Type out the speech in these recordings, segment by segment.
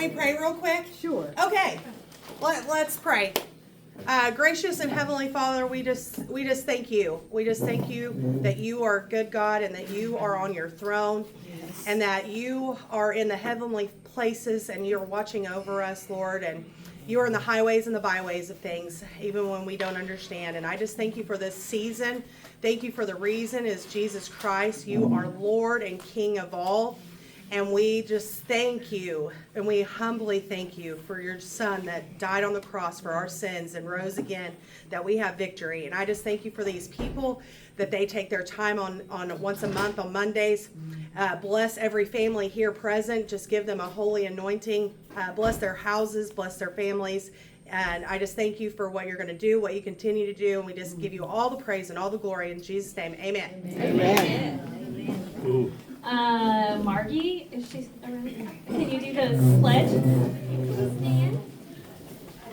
Can we pray real quick? Sure. Okay, let's pray. Gracious and Heavenly Father, we just thank you. We just thank you that you are a good God and that you are on your throne, and that you are in the heavenly places and you're watching over us, Lord, and you are in the highways and the byways of things, even when we don't understand. And I just thank you for this season. Thank you for the reason is Jesus Christ. You are Lord and King of all. And we just thank you, and we humbly thank you for your Son that died on the cross for our sins and rose again, that we have victory. And I just thank you for these people, that they take their time on once a month on Mondays. Bless every family here present. Just give them a holy anointing. Bless their houses, bless their families. And I just thank you for what you're going to do, what you continue to do. And we just give you all the praise and all the glory in Jesus' name. Amen. Amen. Ooh. Margie, is she around? Can you do the pledge? Stand.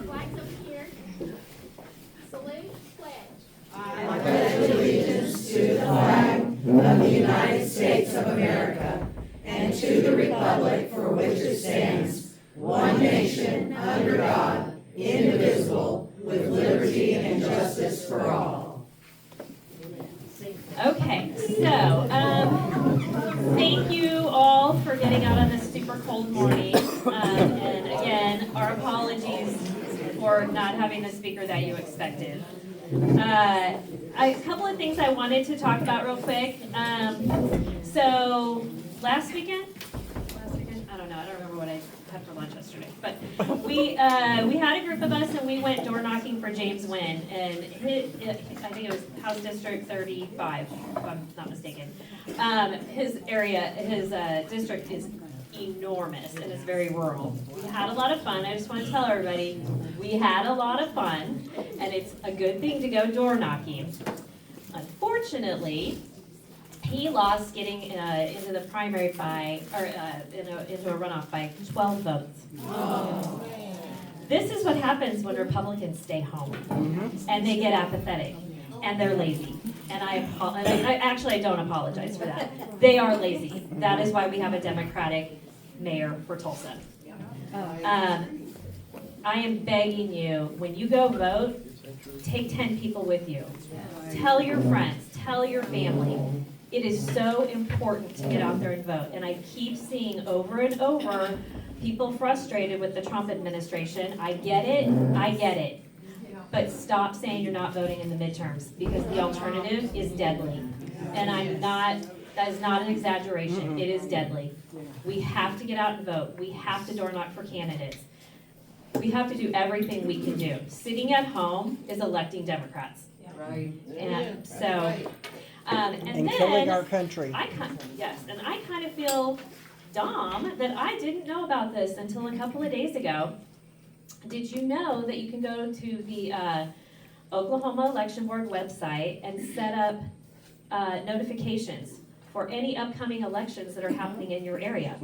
Flags up here. Salute. Pledge. I pledge allegiance to the flag of the United States of America and to the republic for which it stands, one nation, under God, indivisible, with liberty and justice for all. Okay, so thank you all for getting out on this super cold morning. And again, our apologies for not having the speaker that you expected. A couple of things I wanted to talk about real quick. So last weekend, I don't remember what I had for lunch yesterday, but we had a group of us and we went door knocking for James Wynn, and I think it was House District 35, if I'm not mistaken. His area, his district is enormous and it's very rural. We had a lot of fun. I just want to tell everybody, we had a lot of fun, and it's a good thing to go door knocking. Unfortunately, he lost getting into the primary by, or into a runoff by 12 votes. Oh. This is what happens when Republicans stay home, and they get apathetic, and they're lazy. And I don't apologize for that. They are lazy. That is why we have a Democratic mayor for Tulsa. I am begging you, when you go vote, take 10 people with you. Tell your friends, tell your family. It is so important to get out there and vote. And I keep seeing over and over people frustrated with the Trump administration. I get it. But stop saying you're not voting in the midterms, because the alternative is deadly. And that is not an exaggeration. It is deadly. We have to get out and vote. We have to door knock for candidates. We have to do everything we can do. Sitting at home is electing Democrats. Right. And so, and then, killing our country. I kind of feel dumb that I didn't know about this until a couple of days ago. Did you know that you can go to the Oklahoma Election Board website and set up notifications for any upcoming elections that are happening in your area?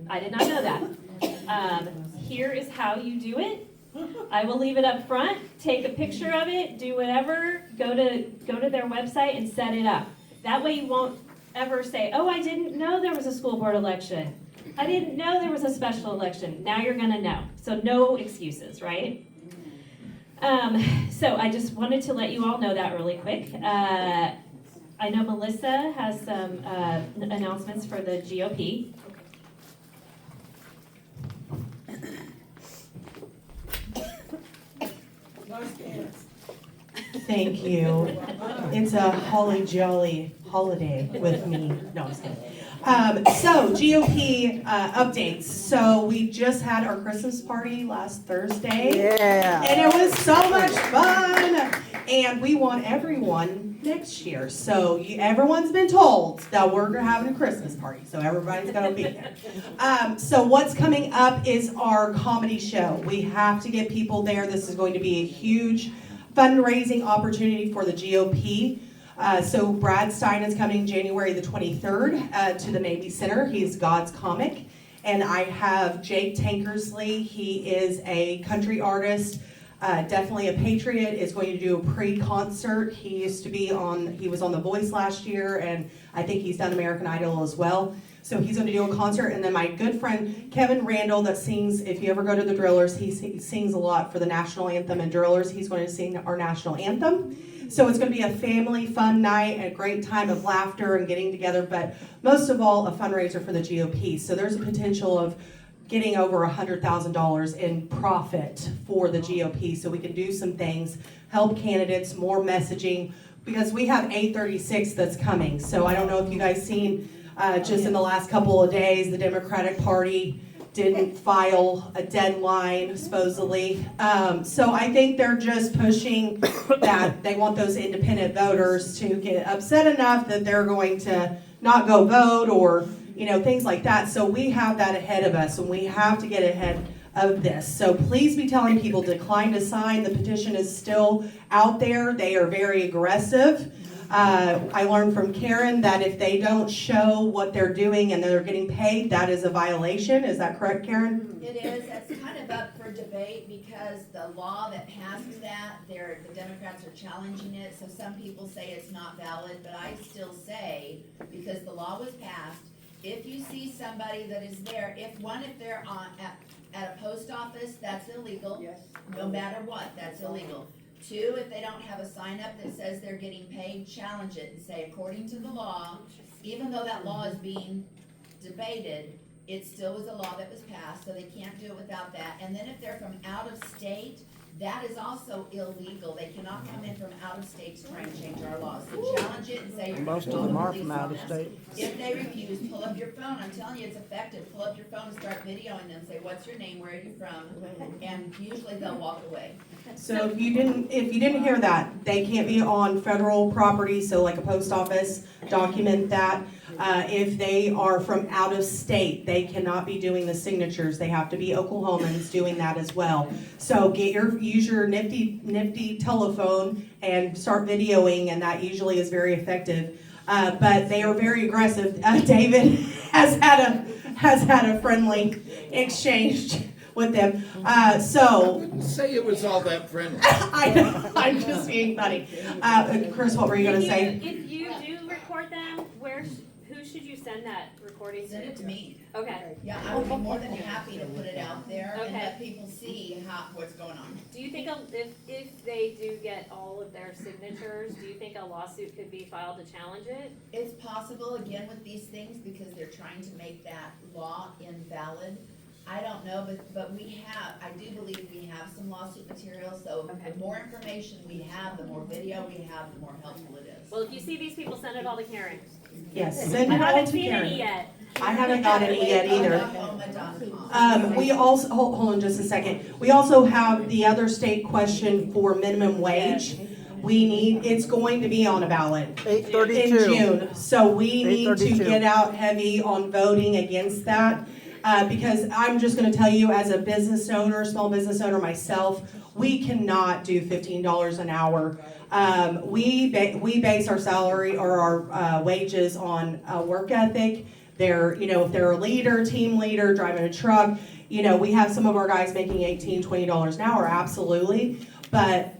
I did not know that. Here is how you do it. I will leave it up front, take a picture of it, do whatever, go to their website and set it up. That way you won't ever say, oh, I didn't know there was a school board election. I didn't know there was a special election. Now you're gonna know. So no excuses, right? So I just wanted to let you all know that really quick. I know Melissa has some announcements for the GOP. Thank you. It's a holly jolly holiday with me. No, I'm just kidding. So GOP updates. So we just had our Christmas party last Thursday. Yeah. And it was so much fun. And we want everyone next year. So everyone's been told that we're having a Christmas party. So everybody's going to be there. So what's coming up is our comedy show. We have to get people there. This is going to be a huge fundraising opportunity for the GOP. So Brad Stein is coming January the 23rd to the Navy Center. He's God's comic. And I have Jake Tankersley. He is a country artist, definitely a patriot, is going to do a pre-concert. He was on The Voice last year, and I think he's done American Idol as well. So he's going to do a concert, and then my good friend Kevin Randall that sings, if you ever go to the Drillers, he sings a lot for the national anthem and Drillers. He's going to sing our national anthem. So it's going to be a family fun night, a great time of laughter and getting together, but most of all, a fundraiser for the GOP. So there's a potential of getting over $100,000 in profit for the GOP, so we can do some things, help candidates, more messaging, because we have 836 that's coming. So I don't know if you guys seen, just in the last couple of days, the Democratic Party didn't file a deadline, supposedly. So I think they're just pushing that they want those independent voters to get upset enough that they're going to not go vote or, things like that. So we have that ahead of us, and we have to get ahead of this. So please be telling people decline to sign. The petition is still out there. They are very aggressive. I learned from Karen that if they don't show what they're doing and they're getting paid, that is a violation. Is that correct, Karen? It is. That's kind of up for debate because the law that passed that, the Democrats are challenging it. So some people say it's not valid, but I still say, because the law was passed, if you see somebody that is there, if they're at a post office, that's illegal. Yes. No matter what, that's illegal. 2, if they don't have a sign up that says they're getting paid, challenge it and say, according to the law, even though that law is being debated, it still was a law that was passed, so they can't do it without that. And then if they're from out of state, that is also illegal. They cannot come in from out of state to try and change our laws. So challenge it and say you're Most of gonna them call are the from police out on of this. state. If they refuse, pull up your phone. I'm telling you, it's effective. Pull up your phone and start videoing them. Say, what's your name? Where are you from? And usually they'll walk away. So if you didn't hear that, they can't be on federal property, so like a post office, document that. If they are from out of state, they cannot be doing the signatures. They have to be Oklahomans doing that as well. So use your nifty telephone and start videoing, and that usually is very effective. But they are very aggressive. David has had a friendly exchange with them. So Wouldn't say it was all that friendly. I'm just being funny. Chris, what were you gonna say? If you do record them, who should you send that recording to? Send it to me. Okay. Yeah, I would be more than happy to put it out there and Okay. let people see what's going on. Do you think if they do get all of their signatures, do you think a lawsuit could be filed to challenge it? It's possible, again, with these things, because they're trying to make that law invalid. I don't know, but I do believe we have some lawsuit material, so Okay. the more information we have, the more video we have, the more helpful it is. Well, if you see these people, send it all to Karen. Yes, I send it all haven't to seen any Karen. yet. I haven't got any yet either. Oklahoma.com. We also, hold on just a second. We also have the other state question for minimum wage. It's going to be on a ballot in 8:32. June. So we need to 8:32. get out heavy on voting against that. Because I'm just gonna tell you, as a business owner, small business owner myself, we cannot do $15 an hour. We base our salary or our wages on work ethic. If they're a leader, team leader, driving a truck, we have some of our guys making $18, $20 an hour, absolutely. But,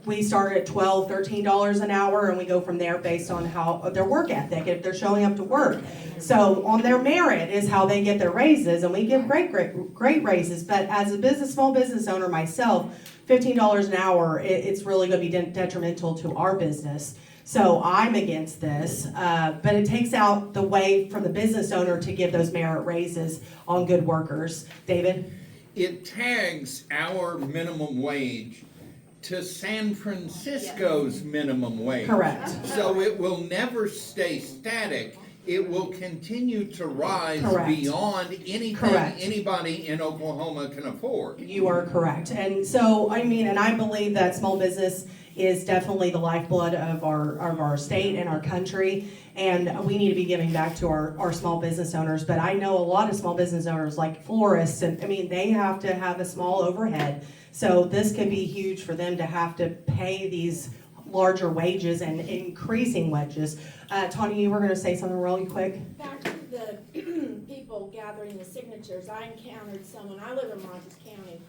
we start at $12, $13 an hour, and we go from there based on how their work ethic, if they're showing up to work. So on their merit is how they get their raises, and we give great raises. But as a small business owner myself, $15 an hour, it's really going to be detrimental to our business. So I'm against this, but it takes out the way from the business owner to give those merit raises on good workers. David? It tags our minimum wage to San Francisco's minimum wage. Correct. So it will never stay static. It will continue to rise Correct. beyond anything Correct. anybody in Oklahoma can afford. You are correct. And so, and I believe that small business is definitely the lifeblood of our state and our country. And we need to be giving back to our small business owners. But I know a lot of small business owners, like florists, and they have to have a small overhead. So this could be huge for them to have to pay these larger wages and increasing wages. Tanya, you were going to say something really quick? Back to the people gathering the signatures, I encountered someone, I live in Rogers County,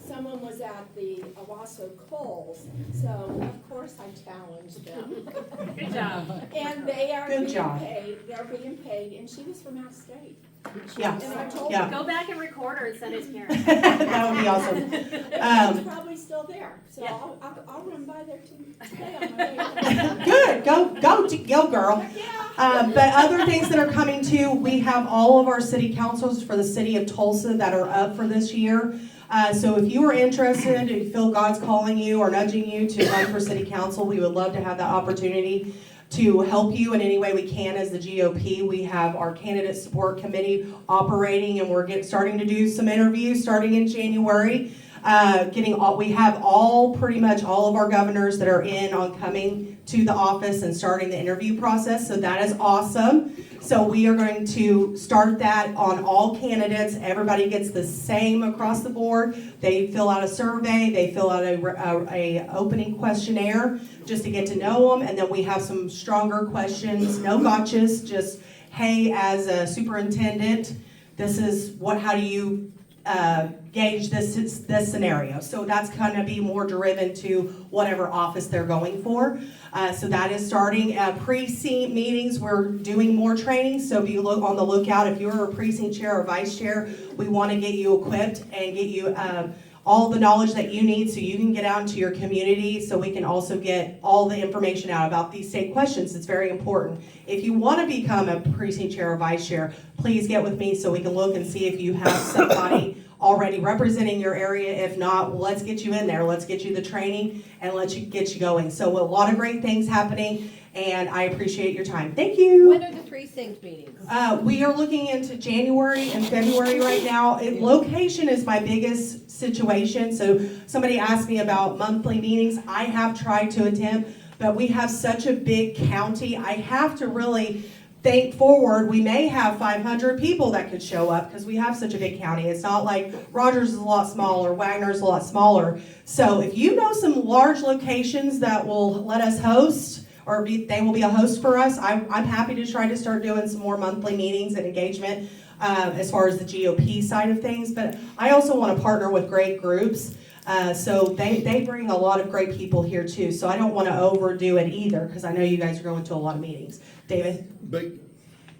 someone was at the Owasso Coals, so of course I challenged them. Good job. And they are Good being job. paid, they're being paid, and she was from out of state. Yeah. And I told Yeah. her, Go back and record her and send it to Karen. That would be awesome. she's probably still there, so I'll run by there today on my way home. Good, go girl. Yeah. But other things that are coming too, we have all of our city councils for the city of Tulsa that are up for this year. So if you are interested and you feel God's calling you or nudging you to run for city council, we would love to have that opportunity to help you in any way we can as the GOP. We have our candidate support committee operating, and we're starting to do some interviews starting in January. We have pretty much all of our governors that are in on coming to the office and starting the interview process, so that is awesome. So we are going to start that on all candidates. Everybody gets the same across the board. They fill out a survey, they fill out a opening questionnaire just to get to know them, and then we have some stronger questions, no gotchas, just, hey, as a superintendent, this is how do you gauge this scenario. So that's going to be more driven to whatever office they're going for. So that is starting. Precinct meetings, we're doing more training. So if you look on the lookout, if you're a precinct chair or vice chair, we want to get you equipped and get you all the knowledge that you need so you can get out into your community, so we can also get all the information out about these state questions. It's very important. If you want to become a precinct chair or vice chair, please get with me so we can look and see if you have somebody already representing your area. If not, let's get you in there. Let's get you the training and get you going. So a lot of great things happening, and I appreciate your time. Thank you. When are the precinct meetings? We are looking into January and February right now. Location is my biggest situation. So somebody asked me about monthly meetings. I have tried to attend, but we have such a big county. I have to really think forward. We may have 500 people that could show up because we have such a big county. It's not like Rogers is a lot smaller, Wagner's a lot smaller. So if you know some large locations that will let us host, or they will be a host for us, I'm happy to try to start doing some more monthly meetings and engagement as far as the GOP side of things. But I also want to partner with great groups. So they bring a lot of great people here too. So I don't want to overdo it either, because I know you guys are going to a lot of meetings. David? But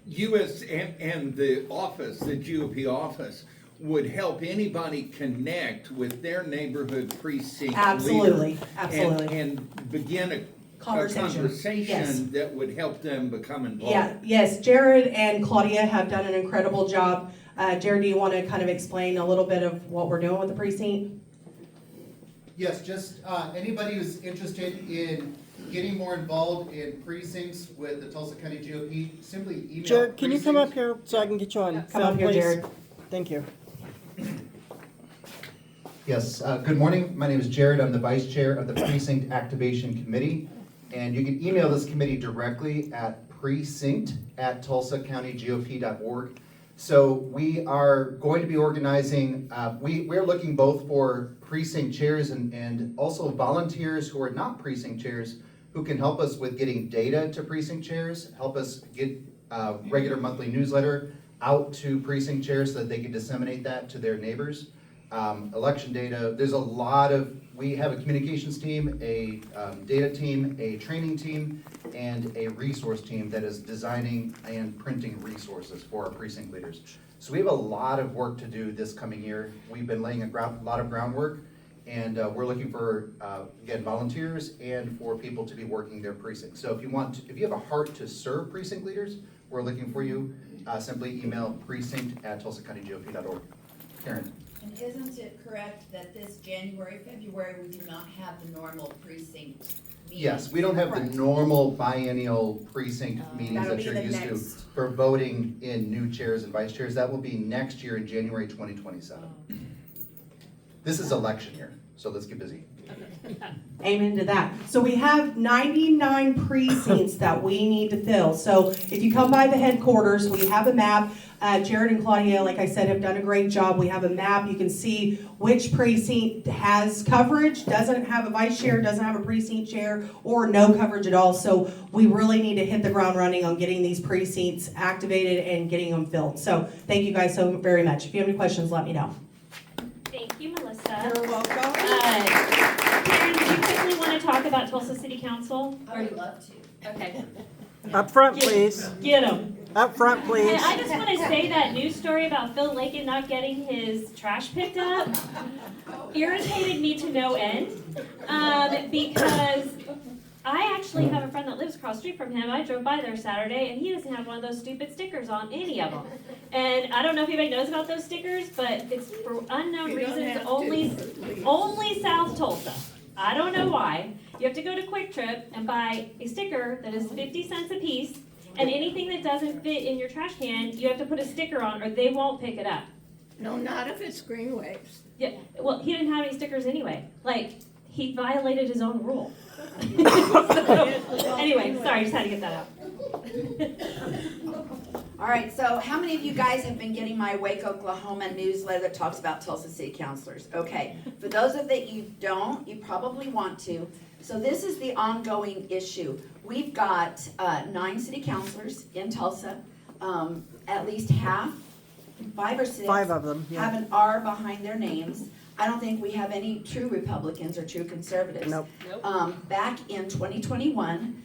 US and the office, the GOP office, would help anybody connect with their neighborhood precinct Absolutely, leader absolutely. and begin a Conversation. Yes. that would help them become involved. Yeah, yes, Jared and Claudia have done an incredible job. Jared, do you want to kind of explain a little bit of what we're doing with the precinct? Yes, just anybody who's interested in getting more involved in precincts with the Tulsa County GOP, simply email. Jared, can you come up precinct- here so I can get you on Come up film, here, please? Jared. Thank you. Yes, good morning. My name is Jared. I'm the Vice Chair of the Precinct Activation Committee. And you can email this committee directly at precinct@tulsacountyGOP.org. So we are going to be organizing, we're looking both for precinct chairs and also volunteers who are not precinct chairs who can help us with getting data to precinct chairs, help us get regular monthly newsletter out to precinct chairs so that they can disseminate that to their neighbors. Election data, we have a communications team, a data team, a training team, and a resource team that is designing and printing resources for our precinct leaders. So we have a lot of work to do this coming year. We've been laying a lot of groundwork, and we're looking for, again, volunteers and for people to be working their precincts. So if you have a heart to serve precinct leaders, we're looking for you. Simply email precinct@tulsacountyGOP.org. Karen. And isn't it correct that this January, February, we do not have the normal precinct meetings? Yes, we don't have the normal biennial precinct meetings That'll that be you're the used to next. for voting in new chairs and vice chairs. That will be next year in January 2027. This is election year, so let's get busy. Amen to that. So we have 99 precincts that we need to fill. So if you come by the headquarters, we have a map. Jared and Claudia, like I said, have done a great job. We have a map. You can see which precinct has coverage, doesn't have a vice chair, doesn't have a precinct chair, or no coverage at all. So we really need to hit the ground running on getting these precincts activated and getting them filled. So thank you guys so very much. If you have any questions, let me know. Thank you. you, Melissa. You're welcome. Karen, do you quickly want to talk about Tulsa City Council? I would love to. Okay. Up front, please. Get them. Up front, please. And I just want to say that news story about Phil Lakin not getting his trash picked up irritated me to no end, because I actually have a friend that lives across the street from him. I drove by there Saturday, and he doesn't have one of those stupid stickers on any of them. And I don't know if anybody knows about those stickers, but it's for unknown reasons only South Tulsa. I don't know why. You have to go to Quick Trip and buy a sticker that is 50 cents a piece, and anything that doesn't fit in your trash can, you have to put a sticker on, or they won't pick it up. No, not if it's green waves. Yeah, well, he didn't have any stickers anyway. Like, he violated his own rule. Anyway, sorry, just had to get that out. All right, so how many of you guys have been getting my Wake, Oklahoma newsletter that talks about Tulsa City Councilors? Okay, for those of that you don't, you probably want to. So this is the ongoing issue. We've got 9 city councilors in Tulsa. At least half, 5 or 6, 5 of them, yeah. have an R behind their names. I don't think we have any true Republicans or true conservatives. Nope. Back in 2021,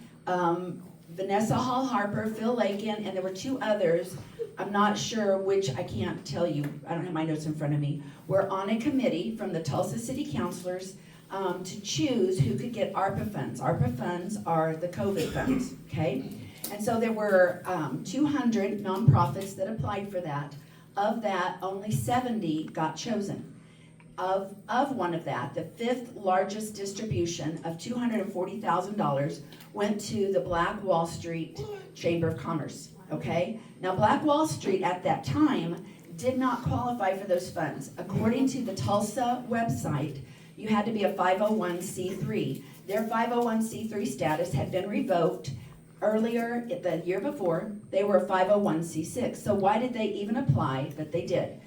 Vanessa Hall Harper, Phil Lakin, and there were 2 others. I'm not sure which, I can't tell you. I don't have my notes in front of me. We're on a committee from the Tulsa City Councilors to choose who could get ARPA funds. ARPA funds are the COVID funds, okay? And so there were 200 nonprofits that applied for that. Of that, only 70 got chosen. Of one of that, the 5th largest distribution of $240,000 went to the Black Wall Street Chamber of Commerce, okay? Now, Black Wall Street at that time did not qualify for those funds. According to the Tulsa website, you had to be a 501c3. Their 501c3 status had been revoked earlier, the year before. They were a 501c6. So why did they even apply? But they did.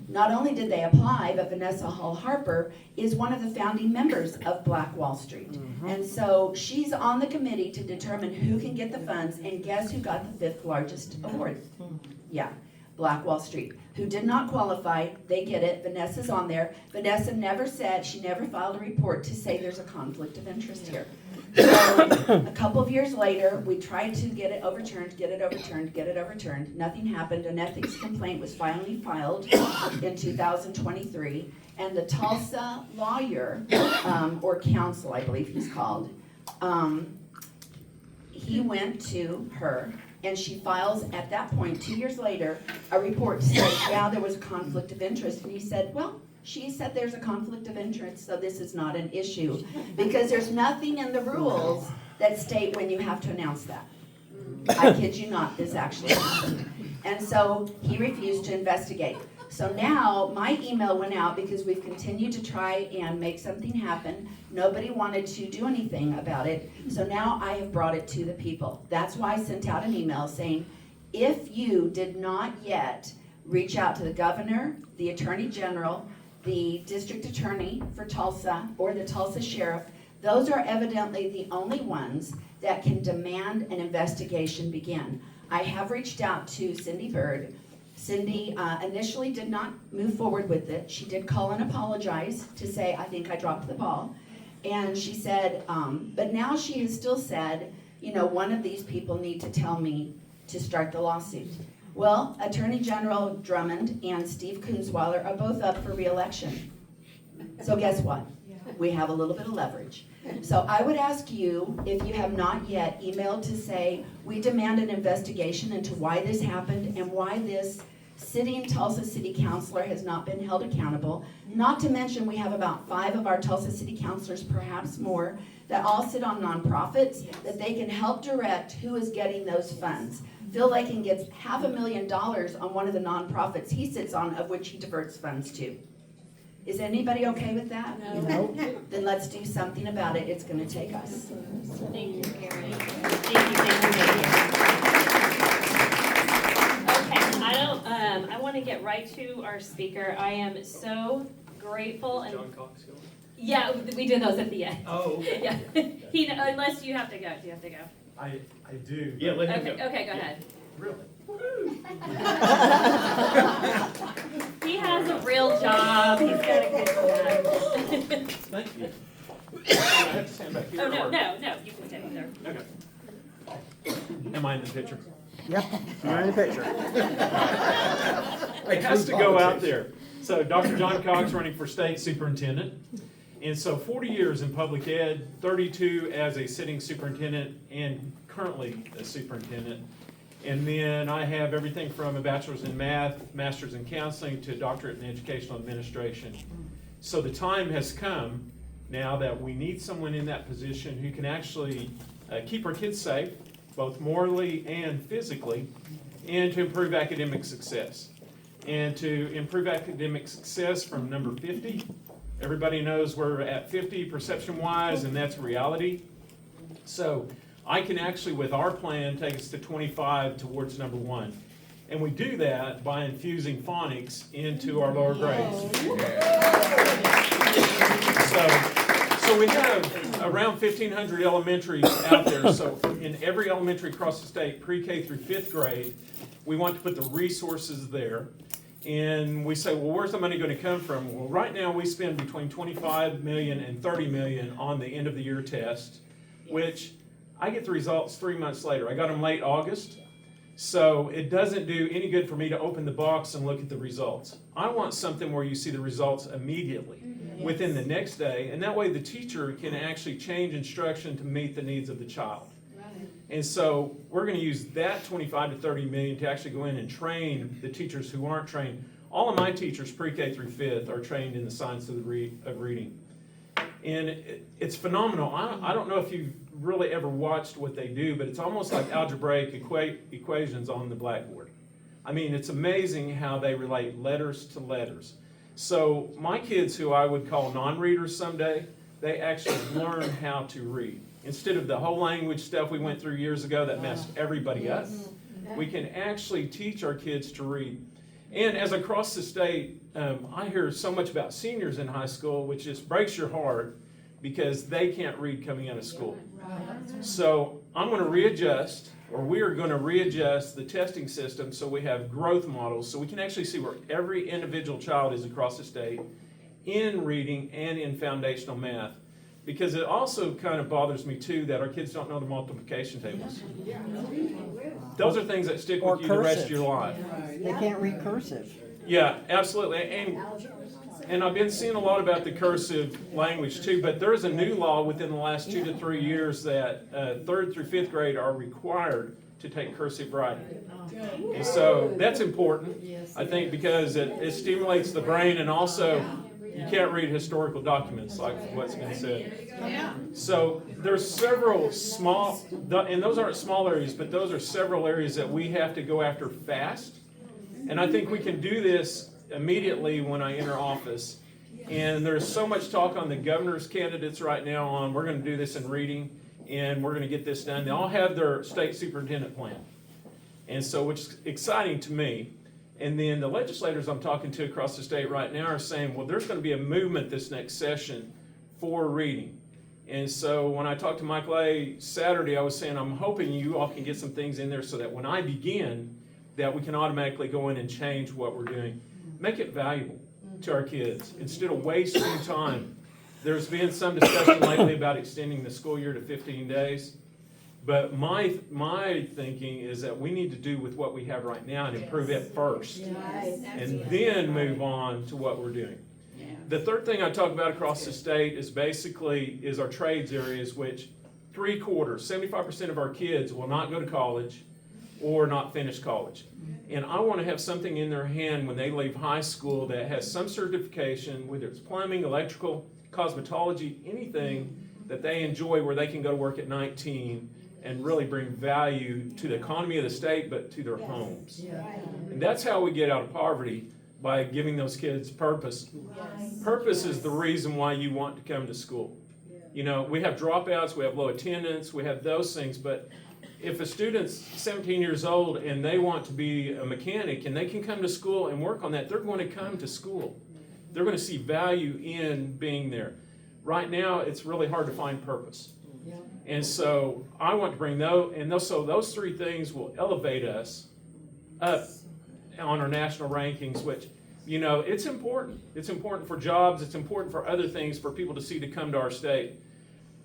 Not only did they apply, but Vanessa Hall Harper is one of the founding members of Black Wall Street. And so she's on the committee to determine who can get the funds, and guess who got the 5th largest award? Yeah, Black Wall Street. Who did not qualify, they get it. Vanessa's on there. Vanessa never said, she never filed a report to say there's a conflict of interest here. So a couple of years later, we tried to get it overturned. Nothing happened. An ethics complaint was finally filed in 2023. And the Tulsa lawyer, or counsel, I believe he's called, he went to her, and she files at that point, 2 years later, a report to say, yeah, there was a conflict of interest. And he said, well, she said there's a conflict of interest, so this is not an issue. Because there's nothing in the rules that state when you have to announce that. I kid you not, this actually happened. And so he refused to investigate. So now my email went out because we've continued to try and make something happen. Nobody wanted to do anything about it. So now I have brought it to the people. That's why I sent out an email saying, if you did not yet reach out to the governor, the attorney general, the district attorney for Tulsa, or the Tulsa sheriff, those are evidently the only ones that can demand an investigation begin. I have reached out to Cindy Bird. Cindy initially did not move forward with it. She did call and apologize to say, I think I dropped the ball. And she said, but now she has still said, you know, one of these people need to tell me to start the lawsuit. Well, Attorney General Drummond and Steve Kunzweiler are both up for re-election. So guess what? We have a little bit of leverage. So I would ask you, if you have not yet, emailed to say, we demand an investigation into why this happened and why this sitting Tulsa City Councilor has not been held accountable. Not to mention, we have about 5 of our Tulsa City Councilors, perhaps more, that all sit on nonprofits, that they can help direct who is getting those funds. Phil Lakin gets $500,000 on one of the nonprofits he sits on, of which he diverts funds to. Is anybody okay with that? No. Then let's do something about it. It's going to take us. Thank you, Karen. Thank you. Okay, I want to get right to our speaker. I am so grateful and. John Cox going? Yeah, we did those at the end. Oh. Yeah. Unless you have to go. Do you have to go? I do. Yeah, let him go. Okay, go ahead. Really? He has a real job. He's got a good job. Thank you. I have to stand back here. Oh, no, or- no, you can stand there. Okay. Am I in the picture? Yep, you're in the picture. It has to go out there. So Dr. John Cox running for state superintendent. And so 40 years in public ed, 32 as a sitting superintendent and currently a superintendent. And then I have everything from a bachelor's in math, master's in counseling, to a doctorate in educational administration. So the time has come now that we need someone in that position who can actually keep our kids safe, both morally and physically, and to improve academic success. And to improve academic success from number 50, everybody knows we're at 50 perception-wise, and that's reality. So I can actually, with our plan, take us to 25 towards number 1. And we do that by infusing phonics into our lower grades. So we have around 1,500 elementaries out there. So in every elementary across the state, pre-K through 5th grade, we want to put the resources there. And we say, well, where's the money going to come from? Well, right now we spend between 25 million and 30 million on the end of the year test, which I get the results 3 months later. I got them late August. So it doesn't do any good for me to open the box and look at the results. I want something where you see the results immediately, within the next day, and that way the teacher can actually change instruction to meet the needs of the child. And so we're going to use that 25 to 30 million to actually go in and train the teachers who aren't trained. All of my teachers, pre-K through 5th, are trained in the science of reading. And it's phenomenal. I don't know if you've really ever watched what they do, but it's almost like algebraic equations on the blackboard. I mean, it's amazing how they relate letters to letters. So my kids, who I would call non-readers someday, they actually learn how to read. Instead of the whole language stuff we went through years ago that messed everybody up, we can actually teach our kids to read. And as across the state, I hear so much about seniors in high school, which just breaks your heart because they can't read coming out of school. So I'm going to readjust, or we are going to readjust the testing system so we have growth models, so we can actually see where every individual child is across the state in reading and in foundational math. Because it also kind of bothers me too that our kids don't know the multiplication tables. Those are things that stick with you the rest of your life. They can't read cursive. Yeah, absolutely. And I've been seeing a lot about the cursive language too, but there is a new law within the last 2 to 3 years that 3rd through 5th grade are required to take cursive writing. And so that's important, I think, because it stimulates the brain, and also you can't read historical documents like what's been said. So there's several small, and those aren't small areas, but those are several areas that we have to go after fast. And I think we can do this immediately when I enter office. And there's so much talk on the governor's candidates right now on we're going to do this in reading and we're going to get this done. They all have their state superintendent plan. And so, which is exciting to me. And then the legislators I'm talking to across the state right now are saying, well, there's going to be a movement this next session for reading. And so when I talked to Mike Lay Saturday, I was saying, I'm hoping you all can get some things in there so that when I begin, that we can automatically go in and change what we're doing. Make it valuable to our kids instead of wasting time. There's been some discussion lately about extending the school year to 15 days. But my thinking is that we need to do with what we have right now and improve it first. And then move on to what we're doing. The third thing I talk about across the state is basically our trades areas, which 75% of our kids will not go to college or not finish college. And I want to have something in their hand when they leave high school that has some certification, whether it's plumbing, electrical, cosmetology, anything that they enjoy where they can go to work at 19 and really bring value to the economy of the state, but to their homes. And that's how we get out of poverty, by giving those kids purpose. Purpose is the reason why you want to come to school. You know, we have dropouts, we have low attendance, we have those things, but if a student's 17 years old and they want to be a mechanic and they can come to school and work on that, they're going to come to school. They're going to see value in being there. Right now, it's really hard to find purpose. And so I want to bring those three things will elevate us up on our national rankings, which You know, it's important. It's important for jobs. It's important for other things for people to see to come to our state.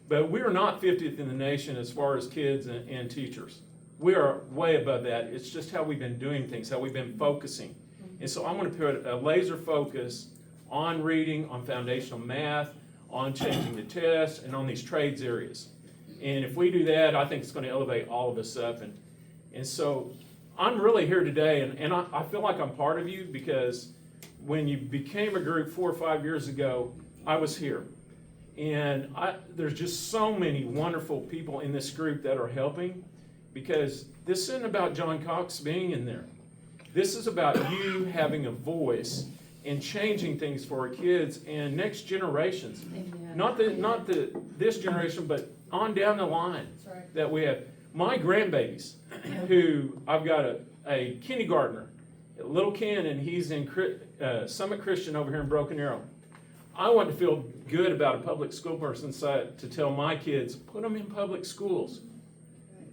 But we are not 50th in the nation as far as kids and teachers. We are way above that. It's just how we've been doing things, how we've been focusing. And so I'm going to put a laser focus on reading, on foundational math, on changing the test, and on these trades areas. And if we do that, I think it's going to elevate all of us up. And so I'm really here today, and I feel like I'm part of you, because when you became a group 4 or 5 years ago, I was here. And there's just so many wonderful people in this group that are helping, because this isn't about John Cox being in there. This is about you having a voice and changing things for our kids and next generations. Not this generation, but on down the line that we have. My grandbabies, who I've got a kindergartner, little Ken, and he's in Summit Christian over here in Broken Arrow. I want to feel good about a public school person to tell my kids, put them in public schools.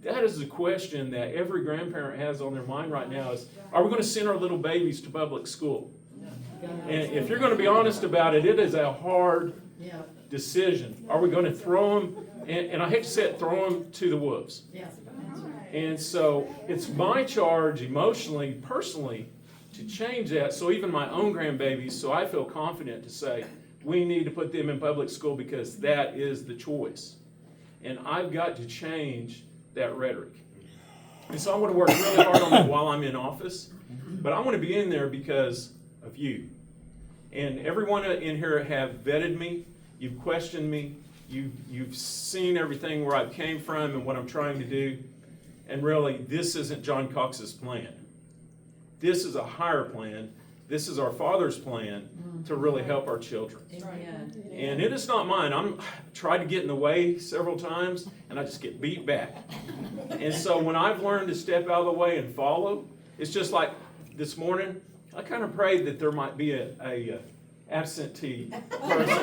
That is the question that every grandparent has on their mind right now is, are we going to send our little babies to public school? And if you're going to be honest about it, it is a hard decision. Are we going to throw them, and I hate to say it, throw them to the wolves? And so it's my charge emotionally, personally, to change that, so even my own grandbabies, so I feel confident to say, we need to put them in public school because that is the choice. And I've got to change that rhetoric. And so I want to work really hard on that while I'm in office, but I want to be in there because of you. And everyone in here have vetted me, you've questioned me, you've seen everything where I came from and what I'm trying to do. And really, this isn't John Cox's plan. This is a higher plan. This is our Father's plan to really help our children. And it is not mine. I've tried to get in the way several times, and I just get beat back. And so when I've learned to step out of the way and follow, it's just like this morning, I kind of prayed that there might be a absentee person.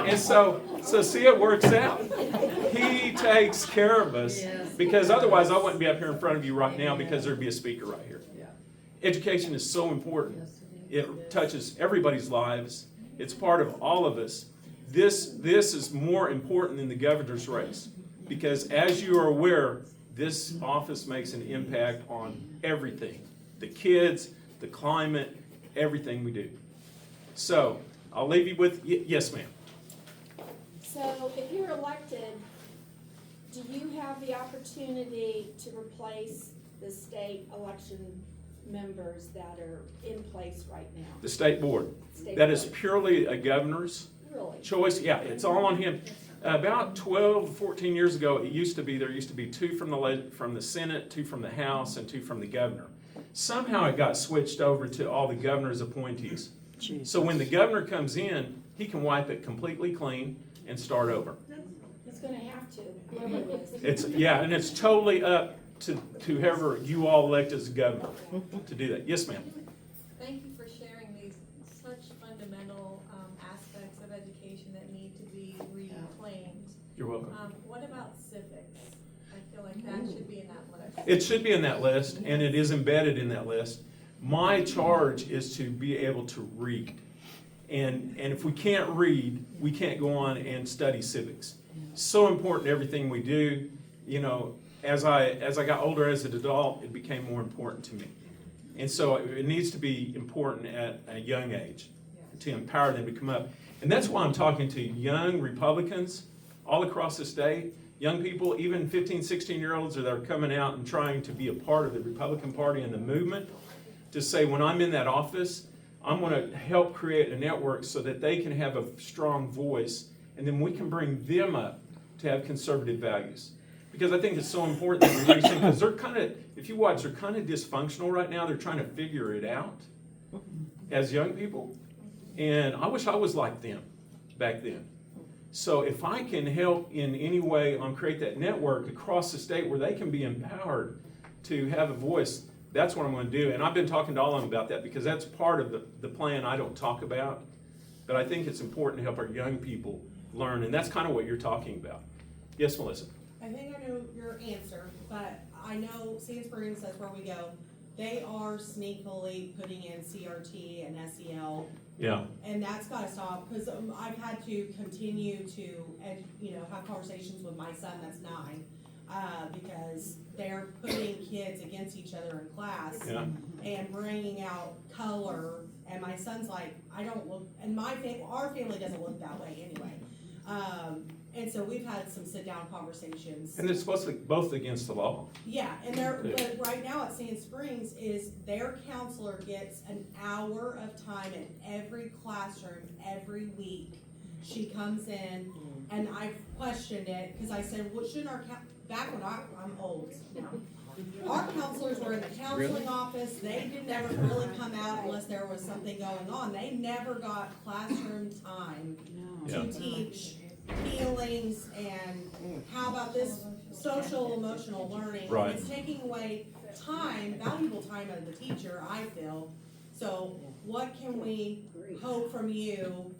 And so see, it works out. He takes care of us, because otherwise I wouldn't be up here in front of you right now, because there'd be a speaker right here. Education is so important. It touches everybody's lives. It's part of all of us. This is more important than the governor's race, because as you are aware, this office makes an impact on everything. The kids, the climate, everything we do. So I'll leave you with, yes, ma'am. So if you're elected, do you have the opportunity to replace the state election members that are in place right now? The state board. That is purely a governor's choice. Yeah, it's all on him. About 12, 14 years ago, there used to be 2 from the Senate, 2 from the House, and 2 from the governor. Somehow it got switched over to all the governor's appointees. So when the governor comes in, he can wipe it completely clean and start over. He's going to have to, whoever it is. And it's totally up to whoever you all elect as governor to do that. Yes, ma'am. Thank you for sharing these such fundamental aspects of education that need to be reclaimed. You're welcome. What about civics? I feel like that should be in that list. It should be in that list, and it is embedded in that list. My charge is to be able to read. And if we can't read, we can't go on and study civics. So important in everything we do. You know, as I got older as an adult, it became more important to me. And so it needs to be important at a young age to empower them to come up. And that's why I'm talking to young Republicans all across the state, young people, even 15, 16-year-olds that are coming out and trying to be a part of the Republican Party and the movement, to say when I'm in that office, I'm going to help create a network so that they can have a strong voice, and then we can bring them up to have conservative values. Because I think it's so important that we reach them, because they're kind of, if you watch, they're kind of dysfunctional right now. They're trying to figure it out as young people. And I wish I was like them back then. So if I can help in any way on create that network across the state where they can be empowered to have a voice, that's what I'm going to do. And I've been talking to all of them about that, because that's part of the plan I don't talk about. But I think it's important to help our young people learn, and that's kind of what you're talking about. Yes, Melissa? I think I know your answer, but I know Sand Springs, that's where we go. they are sneakily putting in CRT and SEL, Yeah, and that's gotta stop, cause I've had to continue to, have conversations with my son that's 9, because they're putting kids against each other in class yeah. and bringing out color, and my son's like, I don't look, and our family doesn't look that way anyway. And so we've had some sit-down conversations. And it's supposed to be both against the law. Yeah, and but right now at Sand Springs is their counselor gets an hour of time in every classroom every week. She comes in, and I've questioned it, cause I said, well, shouldn't back when I'm old now. Our counselors were in the counseling office, they did never really come out unless there was something going on. They never got classroom time Yeah. to teach feelings and how about this social emotional learning. Right. It's taking away time, valuable time of the teacher, I feel. So what can we hope from you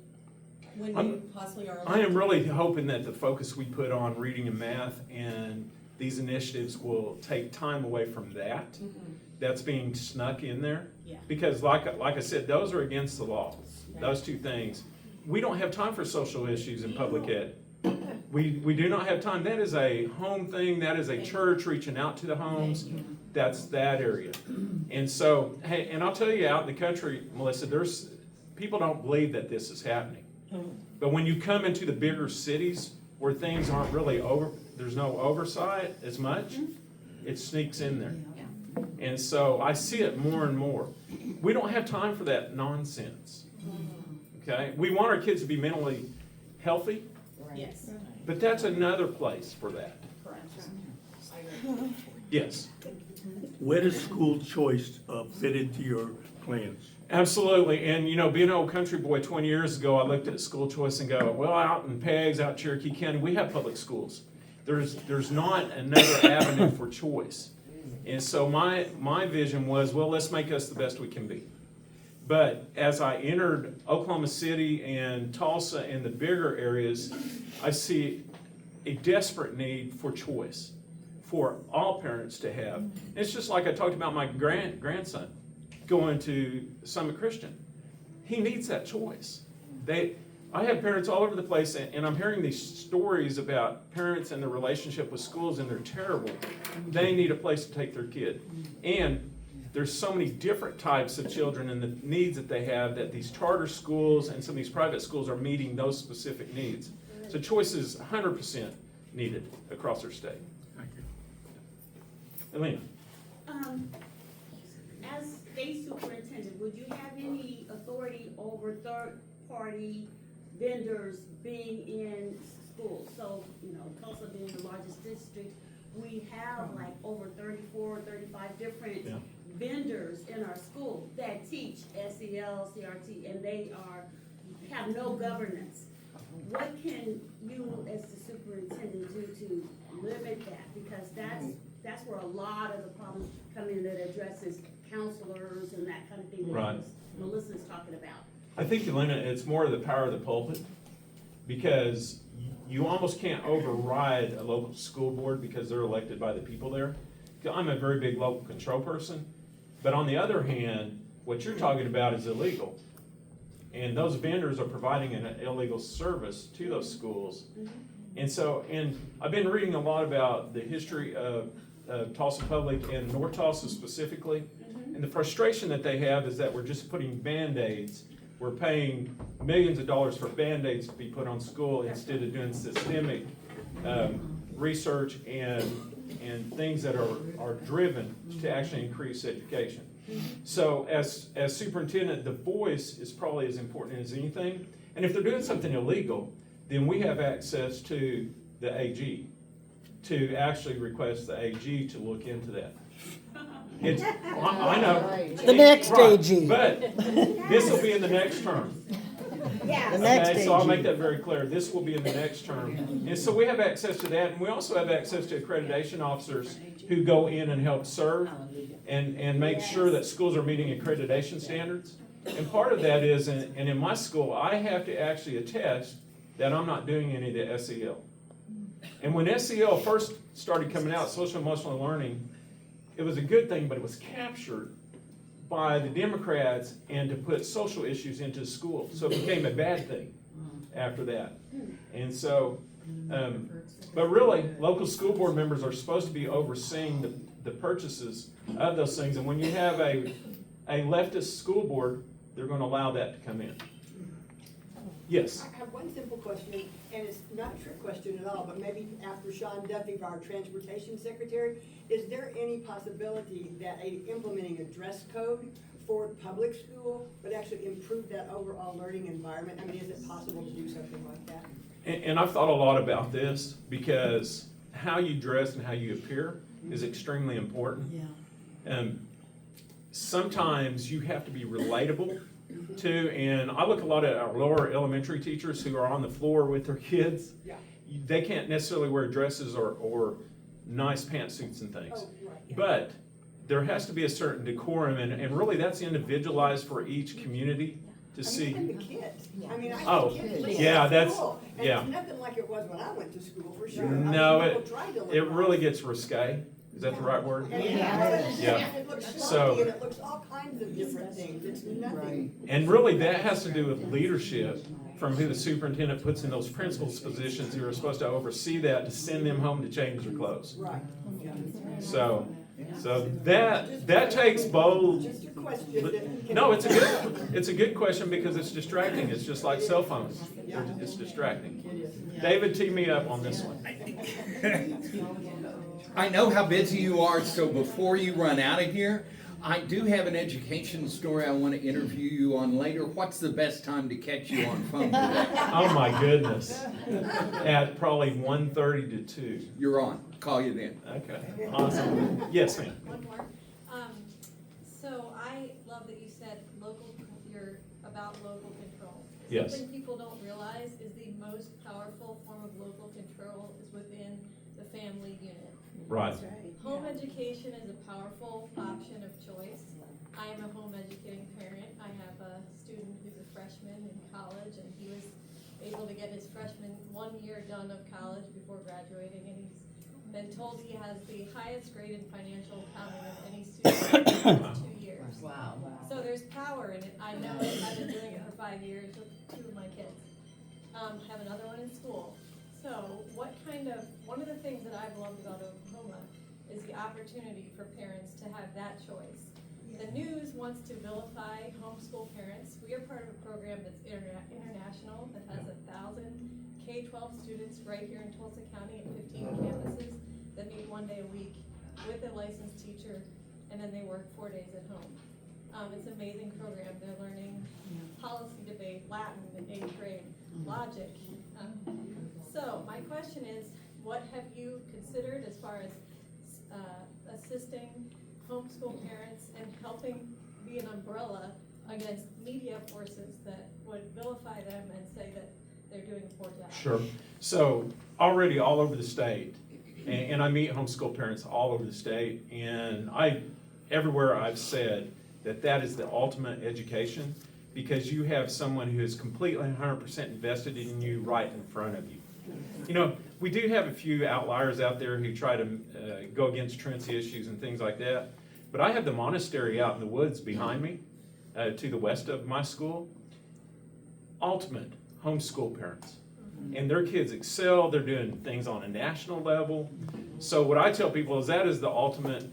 when you possibly are? I am really hoping that the focus we put on reading and math and these initiatives will take time away from that. That's being snuck in there. Yeah. Because like I said, those are against the law, those two things. We don't have time for social issues in public ed. We do not have time. That is a home thing, that is a church reaching out to the homes. That's that area. And so, hey, and I'll tell you out in the country, Melissa, people don't believe that this is happening. But when you come into the bigger cities where things aren't really there's no oversight as much, it sneaks in there. And so I see it more and more. We don't have time for that nonsense. Okay? We want our kids to be mentally healthy, Yes, but that's another place for that. correct. I agree. Yes, Where does school choice fit into your plans? absolutely. And being an old country boy 20 years ago, I looked at school choice and go, well, out in Peggs, out in Cherokee County, we have public schools. There's not another avenue for choice. And so my vision was, well, let's make us the best we can be. But as I entered Oklahoma City and Tulsa and the bigger areas, I see a desperate need for choice for all parents to have. It's just like I talked about my grandson going to Summit Christian. He needs that choice. I have parents all over the place, and I'm hearing these stories about parents and their relationship with schools, and they're terrible. They need a place to take their kid. And there's so many different types of children and the needs that they have that these charter schools and some of these private schools are meeting those specific needs. So choice is 100% needed across our state. Thank you. Elena? As state superintendent, would you have any authority over third-party vendors being in schools? So, Tulsa being the largest district, we have like over 34, 35 different vendors in our school that teach SEL, CRT, and they have no governance. What can you, as the superintendent, do to limit that? Because that's where a lot of the problems come in, that addresses counselors and that kind of thing that Melissa's talking about. I think, Elena, it's more of the power of the pulpit, because you almost can't override a local school board because they're elected by the people there. I'm a very big local control person, but on the other hand, what you're talking about is illegal. And those vendors are providing an illegal service to those schools. And I've been reading a lot about the history of Tulsa Public and North Tulsa specifically. And the frustration that they have is that we're just putting Band-Aids. We're paying millions of dollars for Band-Aids to be put on school instead of doing systemic research and things that are driven to actually increase education. So as superintendent, the voice is probably as important as anything. And if they're doing something illegal, then we have access to the AG to actually request the AG to look into that. I know. The next AG. But this will be in the next term. The next Okay, so I'll AG. make that very clear. This will be in the next term. And so we have access to that, and we also have access to accreditation officers who go in and help serve and make sure that schools are meeting accreditation standards. And part of that is, and in my school, I have to actually attest that I'm not doing any of the SEL. And when SEL first started coming out, social emotional learning, it was a good thing, but it was captured by the Democrats and to put social issues into school. So it became a bad thing after that. And so, but really, local school board members are supposed to be overseeing the purchases of those things. And when you have a leftist school board, they're going to allow that to come in. Yes. I have one simple question, and it's not a trick question at all, but maybe after Sean Duffy, our transportation secretary, is there any possibility that implementing a dress code for public school would actually improve that overall learning environment? I mean, is it possible to do something like that? And I've thought a lot about this because how you dress and how you appear is extremely important. Yeah. Sometimes you have to be relatable too, and I look a lot at our lower elementary teachers who are on the floor with their kids. Yeah. They can't necessarily wear dresses or nice pantsuits and things. Oh, right, yeah. But there has to be a certain decorum, and really that's individualized for each community to see. Even the kids. I mean, I Oh, see kids yeah, at that's- school, and yeah. it's nothing like it was when I went to school, for sure. No, I mean, people tried to look it really nice. gets risque. Is that the right word? And Yeah. it looks So- sloppy, and it looks all kinds of different things, it's nothing. And really, that has to do with leadership from who the superintendent puts in those principals positions who are supposed to oversee that, to send them home to change their clothes. Right. So that takes bold. Just a question. No, it's a good question because it's distracting. It's just like cell phones. It's distracting. David, tee me up on this one. I know how busy you are, so before you run out of here, I do have an education story I want to interview you on later. What's the best time to catch you on phone today? Oh my goodness. At probably 1:30 to 2. You're on. Call you then. Okay, awesome. Yes, ma'am. One more. So I love that you said you're about local control. Yes. Something people don't realize is the most powerful form of local control is within the family unit. Right. Home education is a powerful option of choice. I am a home educating parent. I have a student who's a freshman in college, and he was able to get his freshman 1 year done of college before graduating, and he's been told he has the highest grade in financial accounting of any student in the last 2 years. Wow. So there's power in it. I know it. I've been doing it for 5 years with 2 of my kids. Have another one in school. So one of the things that I've loved about Oklahoma is the opportunity for parents to have that choice. The news wants to vilify homeschool parents. We are part of a program that's international that has 1,000 K-12 students right here in Tulsa County at 15 campuses that meet 1 day a week with a licensed teacher, and then they work 4 days at home. It's an amazing program. They're learning policy debate, Latin in 8th grade, logic. So my question is, what have you considered as far as assisting homeschool parents and helping be an umbrella against media forces that would vilify them and say that they're doing a poor job? Sure. So already all over the state, and I meet homeschool parents all over the state, and everywhere I've said that is the ultimate education, because you have someone who is completely 100% invested in you right in front of you. You know, we do have a few outliers out there who try to go against Trinity issues and things like that, but I have the monastery out in the woods behind me, to the west of my school. Ultimate homeschool parents. And their kids excel, they're doing things on a national level. So what I tell people is that is the ultimate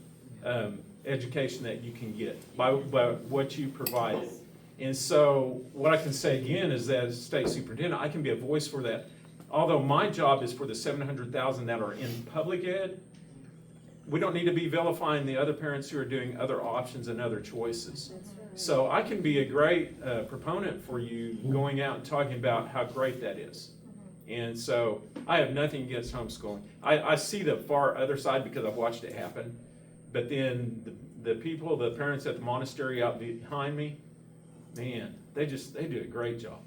education that you can get by what you provided. And so what I can say again is that as state superintendent, I can be a voice for that. Although my job is for the 700,000 that are in public ed, we don't need to be vilifying the other parents who are doing other options and other choices. So I can be a great proponent for you going out and talking about how great that is. And so I have nothing against homeschooling. I see the far other side because I've watched it happen. But then the people, the parents at the monastery out behind me, man, they do a great job.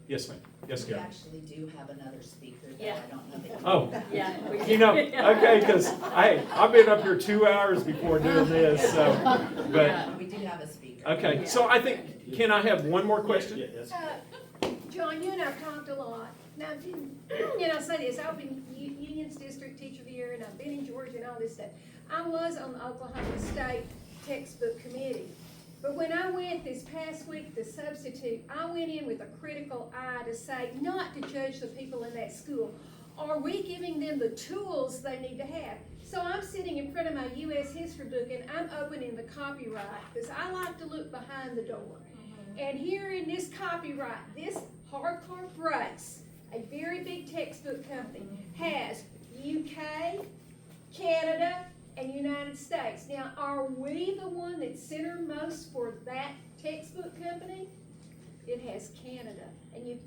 Yes, ma'am. Yes, We Gary. actually do have another speaker that Yeah. I don't know that. Oh. Yeah. You know, okay, because I've been up here 2 hours before doing this, so, but, Yeah, we do have a speaker. okay, so I think, can I have one more question? John, you and I've talked a lot. Now, I say this, I've been Union's District Teacher of the Year, and I've been in Georgia and all this stuff. I was on the Oklahoma State Textbook Committee. But when I went this past week to substitute, I went in with a critical eye to say, not to judge the people in that school. Are we giving them the tools they need to have? So I'm sitting in front of my U.S. history book and I'm opening the copyright because I like to look behind the door. And here in this copyright, this Hardcore Brace, a very big textbook company, has UK, Canada, and United States. Now, are we the one that's centermost for that textbook company? It has Canada, and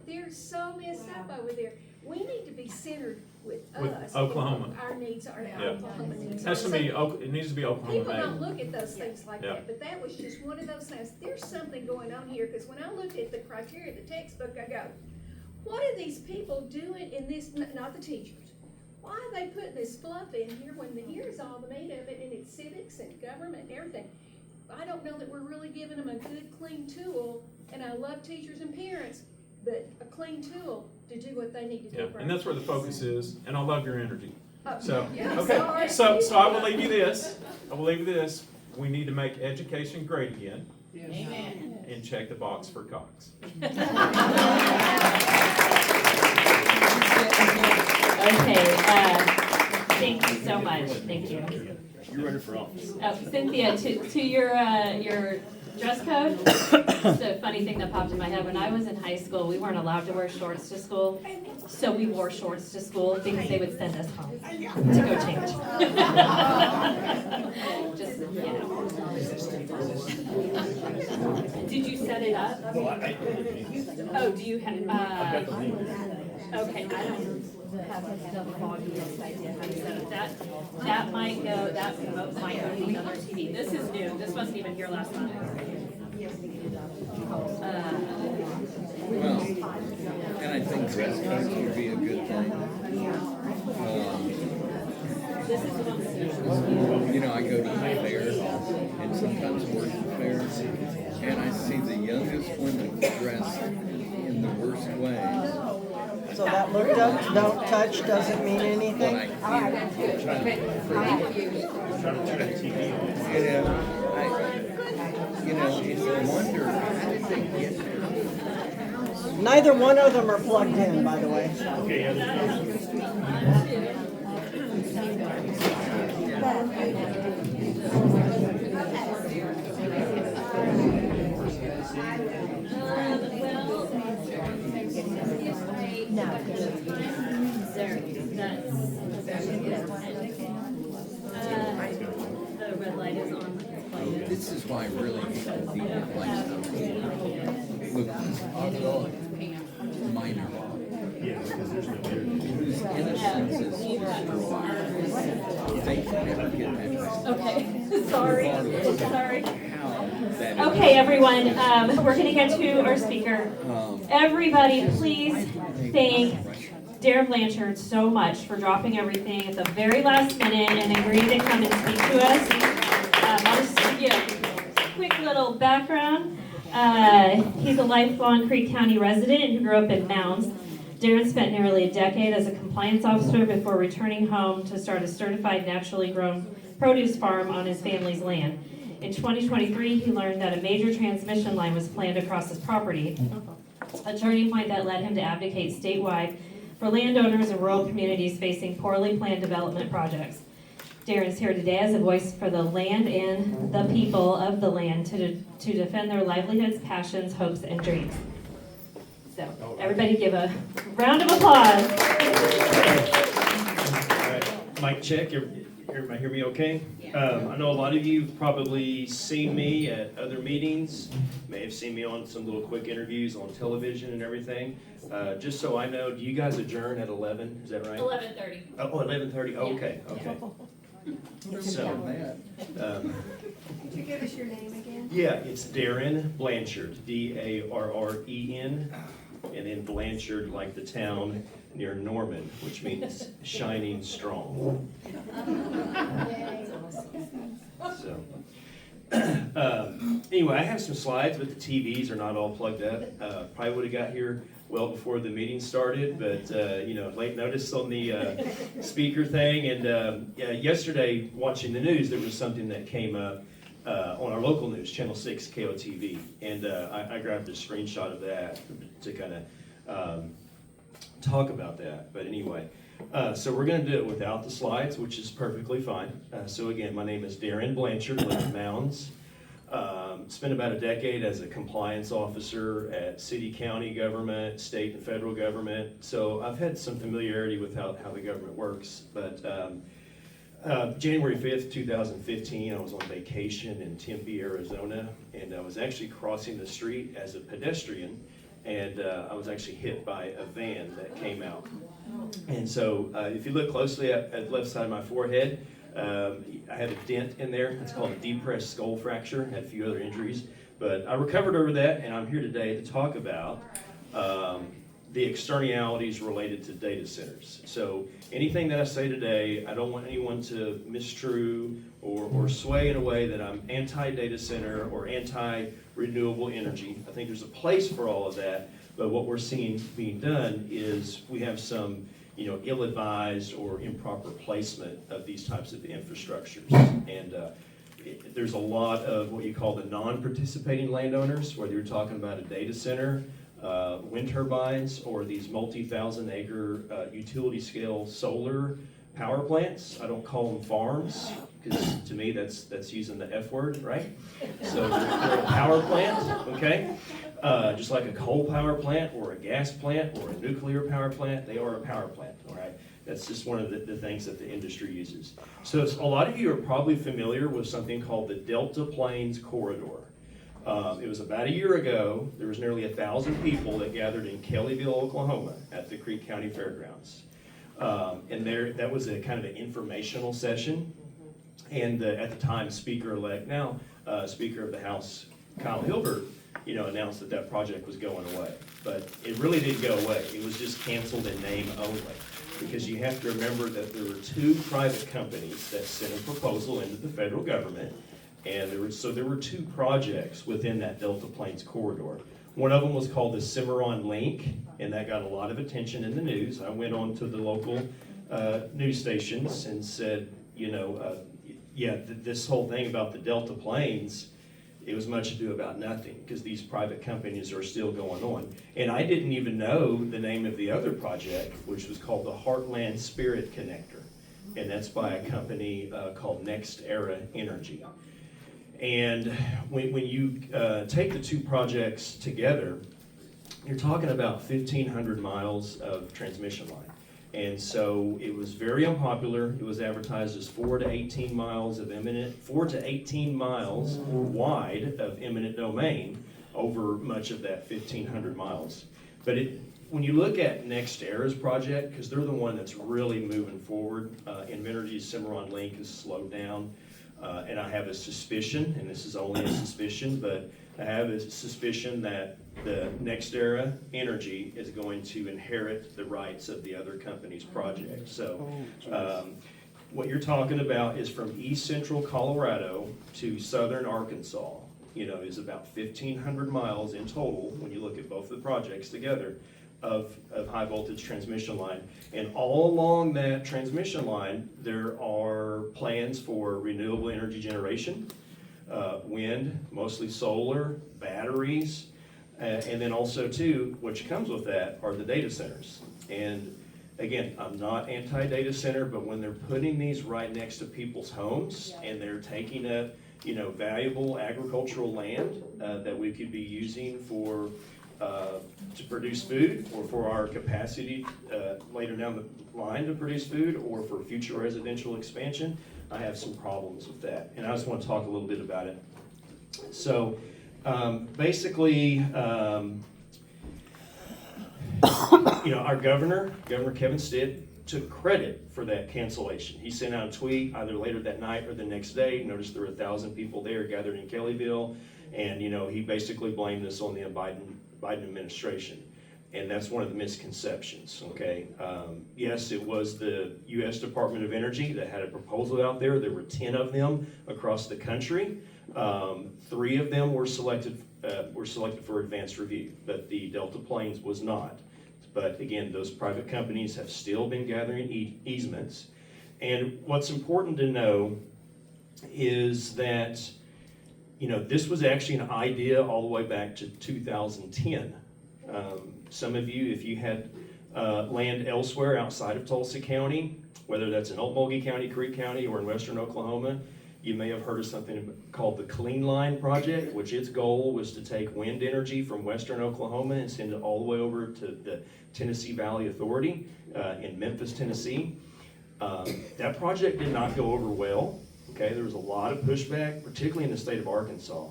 they're so messed up over there. We need to be centered with us. Oklahoma. Our needs are Yeah. Oklahoma needs. Has to be, it needs to be Oklahoma People don't made. look at those things like Yeah. that, but that was just one of those things. There's something going on here, because when I looked at the criteria of the textbook, I go, what are these people doing in this, not the teachers? Why are they putting this fluff in here when here's all the meat of it, and it's civics and government and everything? I don't know that we're really giving them a good, clean tool, and I love teachers and parents, but a clean tool to do what they need to do. Yeah, for and that's where the focus is, and I love your energy. Oh, So, yeah, okay, sorry. so I will leave you this, we need to make education great again. Amen. And check the box for Cox. Okay, thank you so much, thank you. You're ready for office. Oh, Cynthia, to your dress code, it's a funny thing that popped in my head. When I was in high school, we weren't allowed to wear shorts to school, so we wore shorts to school because they would send us home to go change. Just, you know. Did you set it up? Oh, do you have, okay, I don't have the foggiest idea how to set up that. That might go, that remote might go to the other TV. This is new, this wasn't even here last month. Well, and I think dress codes would be a good thing. This is one. You know, I go to the fair and sometimes work the fairs, and I see the youngest women dressed in the worst way. So that look don't touch doesn't mean anything? You know, it's a wonder, how did they get there? Neither one of them are plugged in, by the way. The red light is on. This is why I really hate the people like stuff. Look, minor. Whose innocence is destroyed. They can never get that back. Okay, sorry. How that is. Okay, everyone, we're gonna get to our speaker. Everybody, please thank Darren Blanchard so much for dropping everything at the very last minute and agreeing to come and speak to us. I'll just give you a quick little background. He's a lifelong Creek County resident who grew up in Mounds. Darren spent nearly a decade as a compliance officer before returning home to start a certified naturally grown produce farm on his family's land. In 2023, he learned that a major transmission line was planned across his property, a turning point that led him to advocate statewide for landowners and rural communities facing poorly planned development projects. Darren's here today as a voice for the land and the people of the land to defend their livelihoods, passions, hopes, and dreams. So, everybody give a round of applause. All right, mic check. Everybody hear me okay? I know a lot of you have probably seen me at other meetings, may have seen me on some little quick interviews on television and everything. Just so I know, do you guys adjourn at 11? Is that right? 11:30. Oh, 11:30, okay, okay. So, Could you give us your name again? yeah, it's Darren Blanchard, D-A-R-R-E-N, and then Blanchard, like the town near Norman, which means shining strong. So, Anyway, I have some slides, but the TVs are not all plugged up. Probably would have got here well before the meeting started, but late notice on the speaker thing. And yesterday, watching the news, there was something that came up on our local news, Channel 6 KOTV, and I grabbed a screenshot of that to kind of talk about that. But anyway, so we're going to do it without the slides, which is perfectly fine. So again, my name is Darren Blanchard, live in Mounds. Spent about a decade as a compliance officer at city, county government, state and federal government. So I've had some familiarity with how the government works. But January 5th, 2015, I was on vacation in Tempe, Arizona, and I was actually crossing the street as a pedestrian, and I was actually hit by a van that came out. And so if you look closely at the left side of my forehead, I had a dent in there. It's called a depressed skull fracture. Had a few other injuries, but I recovered over that, and I'm here today to talk about the externalities related to data centers. So anything that I say today, I don't want anyone to misconstrue or sway in a way that I'm anti-data center or anti-renewable energy. I think there's a place for all of that, but what we're seeing being done is we have some ill-advised or improper placement of these types of infrastructures. And there's a lot of what you call the non-participating landowners, whether you're talking about a data center, wind turbines, or these multi-thousand acre utility scale solar power plants. I don't call them farms, because to me that's using the F word, right? So they're a power plant, okay? Just like a coal power plant or a gas plant or a nuclear power plant, they are a power plant, all right? That's just one of the things that the industry uses. So a lot of you are probably familiar with something called the Delta Plains Corridor. It was about a year ago. There was nearly 1,000 people that gathered in Kellyville, Oklahoma at the Creek County Fairgrounds. And that was a kind of an informational session. And at the time, Speaker-elect, now Speaker of the House, Kyle Hilbert, announced that project was going away. But it really didn't go away. It was just canceled in name only. Because you have to remember that there were 2 private companies that sent a proposal into the federal government. And there were 2 projects within that Delta Plains corridor. One of them was called the Cimarron Link, and that got a lot of attention in the news. I went on to the local news stations and said, this whole thing about the Delta Plains, it was much ado about nothing, because these private companies are still going on. And I didn't even know the name of the other project, which was called the Heartland Spirit Connector. And that's by a company called Next Era Energy. And when you take the 2 projects together, you're talking about 1,500 miles of transmission line. And so it was very unpopular. It was advertised as 4 to 18 miles wide of eminent domain over much of that 1,500 miles. But when you look at Next Era's project, because they're the one that's really moving forward, Invenergy's Cimarron Link has slowed down. And I have a suspicion, and this is only a suspicion, but I have a suspicion that the Next Era Energy is going to inherit the rights of the other company's project. So what you're talking about is from east central Colorado to southern Arkansas, is about 1,500 miles in total when you look at both of the projects together of high voltage transmission line. And all along that transmission line, there are plans for renewable energy generation, wind, mostly solar, batteries, and then also too, which comes with that are the data centers. And again, I'm not anti-data center, but when they're putting these right next to people's homes and they're taking up, valuable agricultural land that we could be using for to produce food, or for our capacity later down the line to produce food, or for future residential expansion, I have some problems with that. And I just want to talk a little bit about it. So basically, our Governor Kevin Stitt, took credit for that cancellation. He sent out a tweet either later that night or the next day. Noticed there were 1,000 people there gathered in Kellyville, and he basically blamed this on the Biden administration. And that's one of the misconceptions, okay? Yes, it was the U.S. Department of Energy that had a proposal out there. There were 10 of them across the country. 3 of them were selected for advanced review, but the Delta Plains was not. But again, those private companies have still been gathering easements. And what's important to know is that, this was actually an idea all the way back to 2010. Some of you, if you had land elsewhere outside of Tulsa County, whether that's in Okmulgee County, Creek County, or in western Oklahoma, you may have heard of something called the Clean Line Project, which its goal was to take wind energy from western Oklahoma and send it all the way over to the Tennessee Valley Authority in Memphis, Tennessee. That project did not go over well. Okay, there was a lot of pushback, particularly in the state of Arkansas.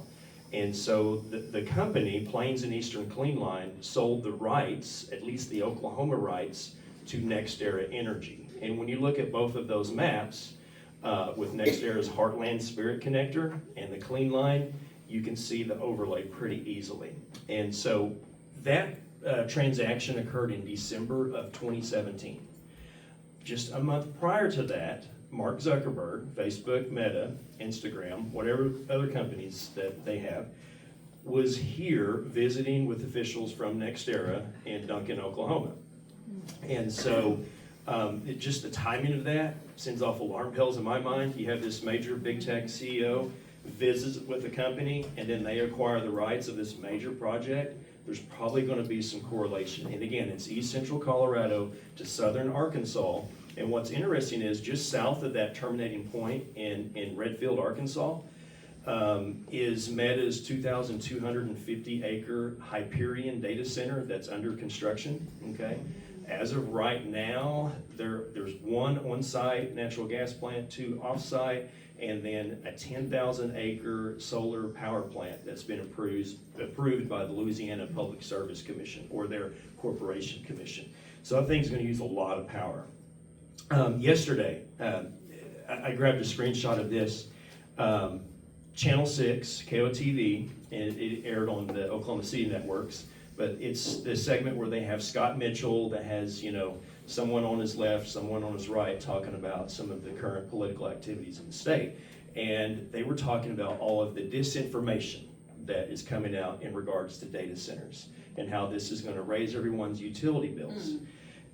And so the company, Plains and Eastern Clean Line, sold the rights, at least the Oklahoma rights, to NextEra Energy. And when you look at both of those maps, with NextEra's Heartland Spirit Connector and the Clean Line, you can see the overlay pretty easily. And so that transaction occurred in December of 2017. Just a month prior to that, Mark Zuckerberg, Facebook, Meta, Instagram, whatever other companies that they have, was here visiting with officials from NextEra in Duncan, Oklahoma. And so just the timing of that sends off alarm bells in my mind. You have this major big tech CEO visits with the company, and then they acquire the rights of this major project. There's probably going to be some correlation. And again, it's east central Colorado to southern Arkansas. And what's interesting is just south of that terminating point in Redfield, Arkansas, is Meta's 2,250 acre Hyperion data center that's under construction, okay? As of right now, there's 1 on-site natural gas plant, 2 off-site, and then a 10,000 acre solar power plant that's been approved by the Louisiana Public Service Commission, or their corporation commission. So that thing's gonna use a lot of power. Yesterday, I grabbed a screenshot of this. Channel 6, KOTV, and it aired on the Oklahoma City networks, but it's the segment where they have Scott Mitchell that has, someone on his left, someone on his right, talking about some of the current political activities in the state. And they were talking about all of the disinformation that is coming out in regards to data centers and how this is gonna raise everyone's utility bills.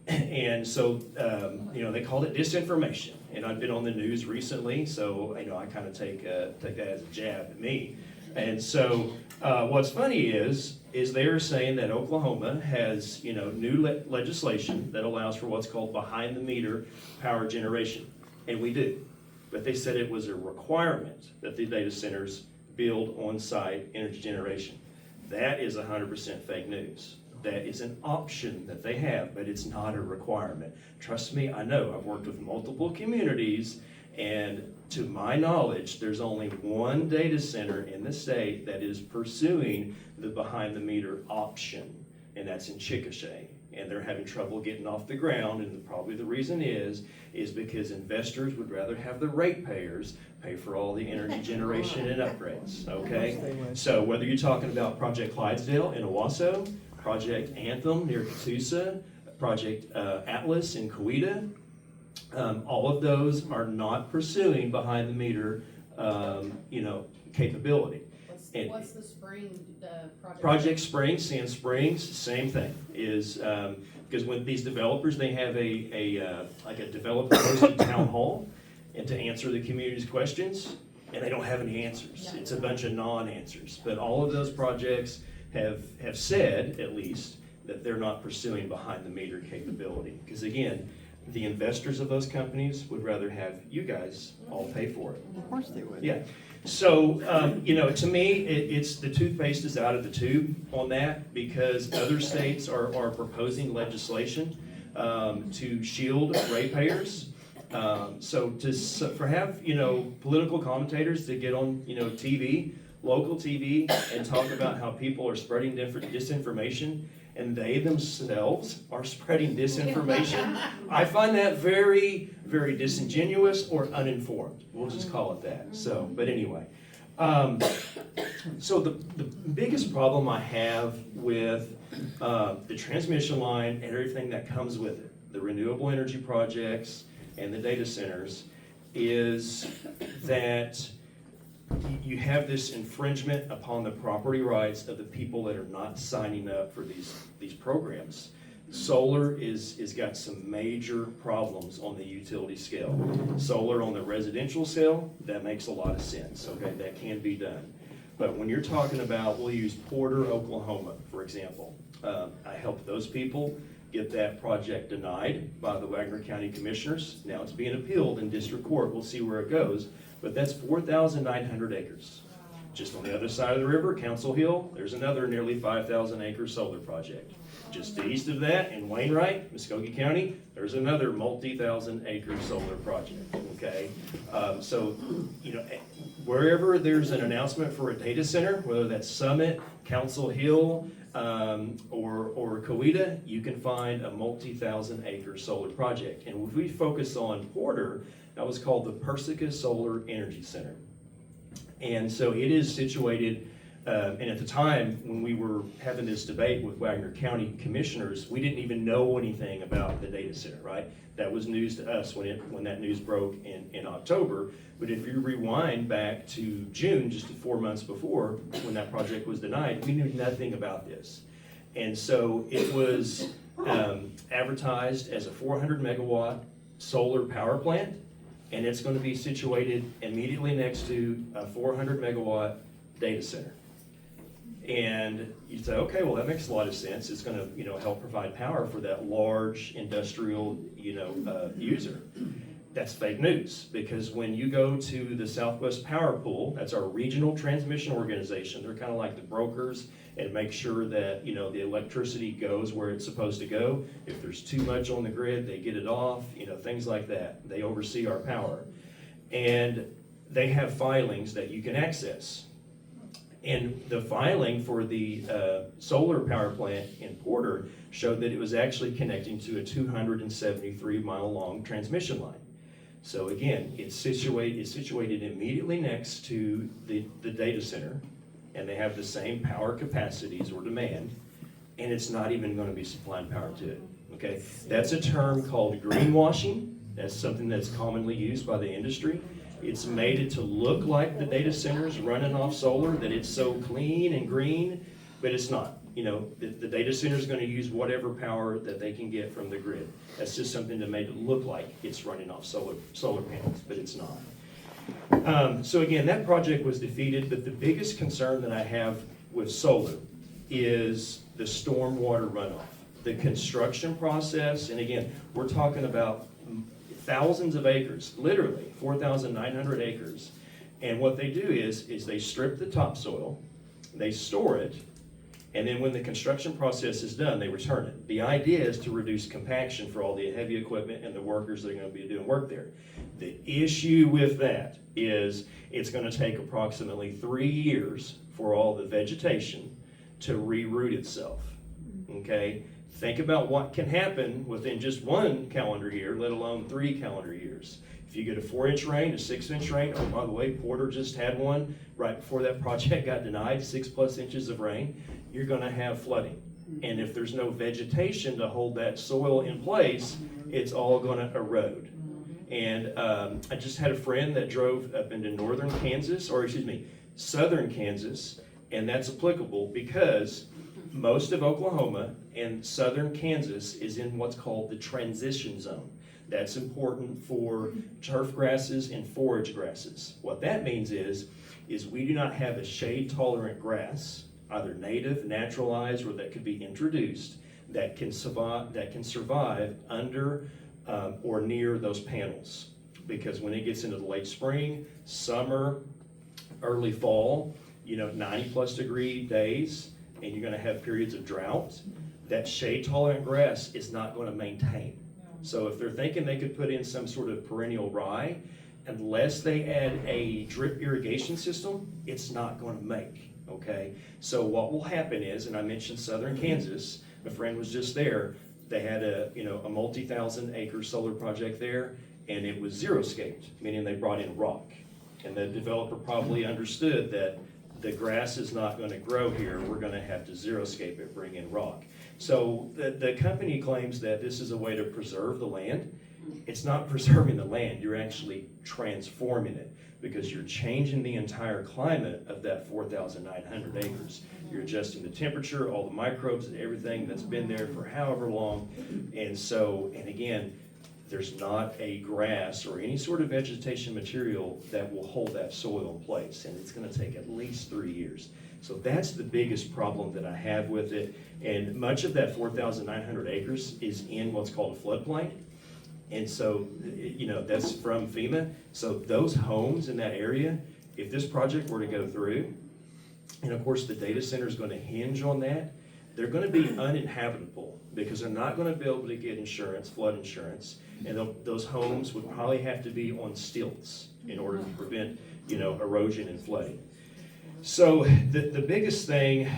And so, they called it disinformation. And I've been on the news recently, so I kind of take that as a jab at me. And so, what's funny is they're saying that Oklahoma has, new legislation that allows for what's called behind the meter power generation, and we do. But they said it was a requirement that the data centers build on-site energy generation. That is 100% fake news. That is an option that they have, but it's not a requirement. Trust me, I know. I've worked with multiple communities, and to my knowledge, there's only one data center in the state that is pursuing the behind-the-meter option, and that's in Chickasha. And they're having trouble getting off the ground, and probably the reason is because investors would rather have the ratepayers pay for all the energy generation and upgrades, okay? So whether you're talking about Project Clydesdale in Owasso, Project Anthem near Catoosa, Project Atlas in Coweta, all of those are not pursuing behind the meter, capability. What's the spring project? Project Spring, Sand Springs, same thing, is because when these developers, they have like a developer hosted town hall, and to answer the community's questions, and they don't have any answers. It's a bunch of non-answers. But all of those projects have said, at least, that they're not pursuing behind the meter capability. Because again, the investors of those companies would rather have you guys all pay for it. Of course they would. Yeah. So, to me, it's the toothpaste is out of the tube on that, because other states are proposing legislation to shield ratepayers. For political commentators to get on, TV, local TV, and talk about how people are spreading disinformation, and they themselves are spreading disinformation, I find that very, very disingenuous or uninformed. We'll just call it that. So, but anyway. So the biggest problem I have with the transmission line and everything that comes with it, the renewable energy projects and the data centers, is that you have this infringement upon the property rights of the people that are not signing up for these programs. Solar is got some major problems on the utility scale. Solar on the residential scale, that makes a lot of sense, okay, that can be done. But when you're talking about, we'll use Porter, Oklahoma, for example. I helped those people get that project denied by the Wagner County Commissioners. Now it's being appealed in district court, we'll see where it goes. But that's 4,900 acres. Just on the other side of the river, Council Hill, there's another nearly 5,000 acre solar project. Just east of that, in Wainwright, Muskogee County, there's another multi-thousand acre solar project, okay? So, you know, wherever there's an announcement for a data center, whether that's Summit, Council Hill, or Coweta, you can find a multi-thousand acre solar project. And if we focus on Porter, that was called the Persica Solar Energy Center. And so it is situated, and at the time when we were having this debate with Wagner County Commissioners, we didn't even know anything about the data center, right? That was news to us when that news broke in October. But if you rewind back to June, just 4 months before, when that project was denied, we knew nothing about this. And so it was advertised as a 400 megawatt solar power plant, and it's going to be situated immediately next to a 400 megawatt data center. And you say, okay, well that makes a lot of sense. It's going to, you know, help provide power for that large industrial, you know, user. That's fake news, because when you go to the Southwest Power Pool, that's our regional transmission organization. They're kind of like the brokers and make sure that, you know, the electricity goes where it's supposed to go. If there's too much on the grid, they get it off, you know, things like that. They oversee our power. And they have filings that you can access. And the filing for the solar power plant in Porter showed that it was actually connecting to a 273-mile-long transmission line. So again, it's situated immediately next to the data center, and they have the same power capacities or demand, and it's not even going to be supplying power to it. Okay, that's a term called greenwashing. That's something that's commonly used by the industry. It's made it to look like the data center's running off solar, that it's so clean and green, but it's not. You know, the data center is going to use whatever power that they can get from the grid. That's just something to make it look like it's running off solar panels, but it's not. So again, that project was defeated, but the biggest concern that I have with solar is the stormwater runoff. The construction process, and again, we're talking about thousands of acres, literally 4,900 acres. And what they do is they strip the topsoil, they store it, and then when the construction process is done, they return it. The idea is to reduce compaction for all the heavy equipment and the workers that are going to be doing work there. The issue with that is it's going to take approximately 3 years for all the vegetation to reroot itself, okay? Think about what can happen within just 1 calendar year, let alone 3 calendar years. If you get a 4-inch rain, a 6-inch rain, oh, by the way, Porter just had one right before that project got denied, 6+ inches of rain, you're gonna have flooding. And if there's no vegetation to hold that soil in place, it's all gonna erode. And I just had a friend that drove up into southern Kansas, and that's applicable because most of Oklahoma and southern Kansas is in what's called the transition zone. That's important for turf grasses and forage grasses. What that means is we do not have a shade-tolerant grass, either native, naturalized, or that could be introduced, that can survive under or near those panels. Because when it gets into the late spring, summer, early fall, you know, 90+ degree days, and you're gonna have periods of drought, that shade-tolerant grass is not gonna maintain. So if they're thinking they could put in some sort of perennial rye, unless they add a drip irrigation system, it's not gonna make, okay? So what will happen is, and I mentioned southern Kansas, my friend was just there, they had a multi-thousand acre solar project there, and it was zero-scaped, meaning they brought in rock. And the developer probably understood that the grass is not gonna grow here, we're gonna have to zero-scape it, bring in rock. So the company claims that this is a way to preserve the land, It's not preserving the land, you're actually transforming it, because you're changing the entire climate of that 4,900 acres. You're adjusting the temperature, all the microbes and everything that's been there for however long. And again, there's not a grass or any sort of vegetation material that will hold that soil in place, and it's gonna take at least 3 years. So that's the biggest problem that I have with it, and much of that 4,900 acres is in what's called a floodplain. And so, that's from FEMA. So those homes in that area, if this project were to go through, and of course the data center is gonna hinge on that, they're gonna be uninhabitable because they're not gonna be able to get insurance, flood insurance, and those homes would probably have to be on stilts in order to prevent, erosion and flooding. So the biggest thing,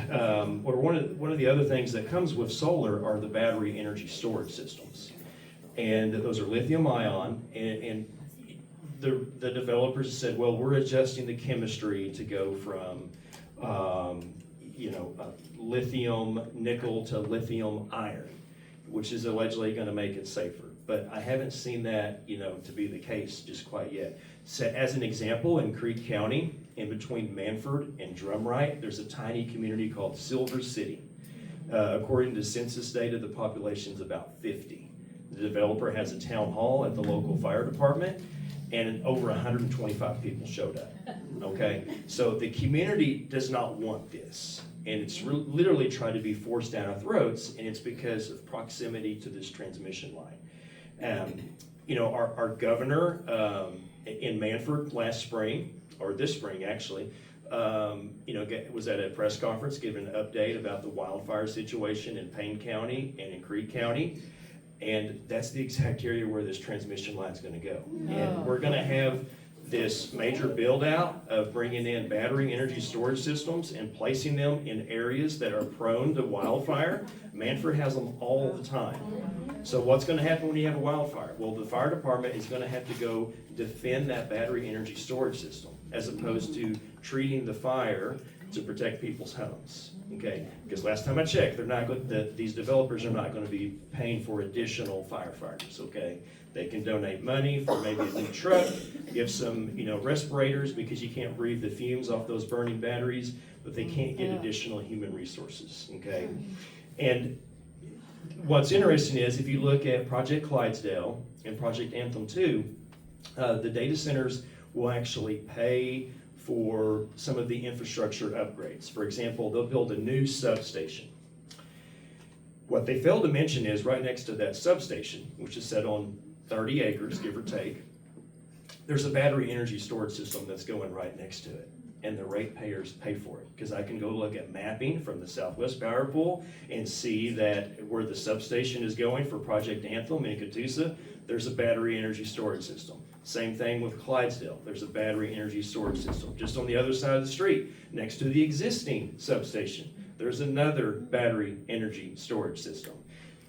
or one of the other things that comes with solar are the battery energy storage systems. And those are lithium ion, and the developers said, well, we're adjusting the chemistry to go from, lithium nickel to lithium iron, which is allegedly gonna make it safer. But I haven't seen that, to be the case just quite yet. So as an example, in Creek County, in between Manford and Drumright, there's a tiny community called Silver City. According to census data, the population's about 50. The developer has a town hall at the local fire department, and over 125 people showed up, okay? So the community does not want this, and it's literally tried to be forced down our throats, and it's because of proximity to this transmission line. Our governor in Manford last spring, or this spring actually, was at a press conference giving an update about the wildfire situation in Payne County and in Creek County. And that's the exact area where this transmission line is going to go. And we're going to have this major build out of bringing in battery energy storage systems and placing them in areas that are prone to wildfire. Manford has them all the time. So what's going to happen when you have a wildfire? Well, the fire department is going to have to go defend that battery energy storage system as opposed to treating the fire to protect people's homes. Okay, because last time I checked, these developers are not going to be paying for additional firefighters. Okay, they can donate money for maybe a new truck, give some respirators because you can't breathe the fumes off those burning batteries, but they can't get additional human resources. Okay, and what's interesting is if you look at Project Clydesdale and Project Anthem 2, the data centers will actually pay for some of the infrastructure upgrades. For example, they'll build a new substation. What they failed to mention is right next to that substation, which is set on 30 acres, give or take, there's a battery energy storage system that's going right next to it. And the ratepayers pay for it. Because I can go look at mapping from the Southwest Power Pool and see that where the substation is going for Project Anthem in Catoosa, there's a battery energy storage system. Same thing with Clydesdale. There's a battery energy storage system. Just on the other side of the street, next to the existing substation, there's another battery energy storage system.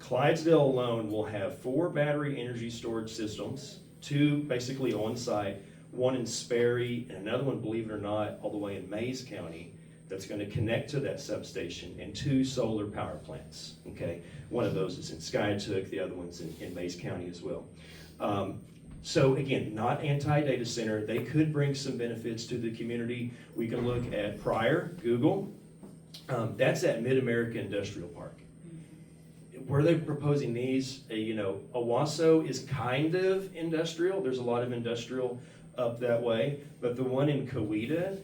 Clydesdale alone will have 4 battery energy storage systems, 2 basically on site, one in Sperry, and another one, believe it or not, all the way in Mays County, that's going to connect to that substation, and 2 solar power plants. Okay, one of those is in Skytook, the other one's in Mays County as well. So again, not anti-data center. They could bring some benefits to the community. We can look at Pryor, Google. That's at Mid-America Industrial Park. Where they're proposing these, Owasso is kind of industrial. There's a lot of industrial up that way, but the one in Coweta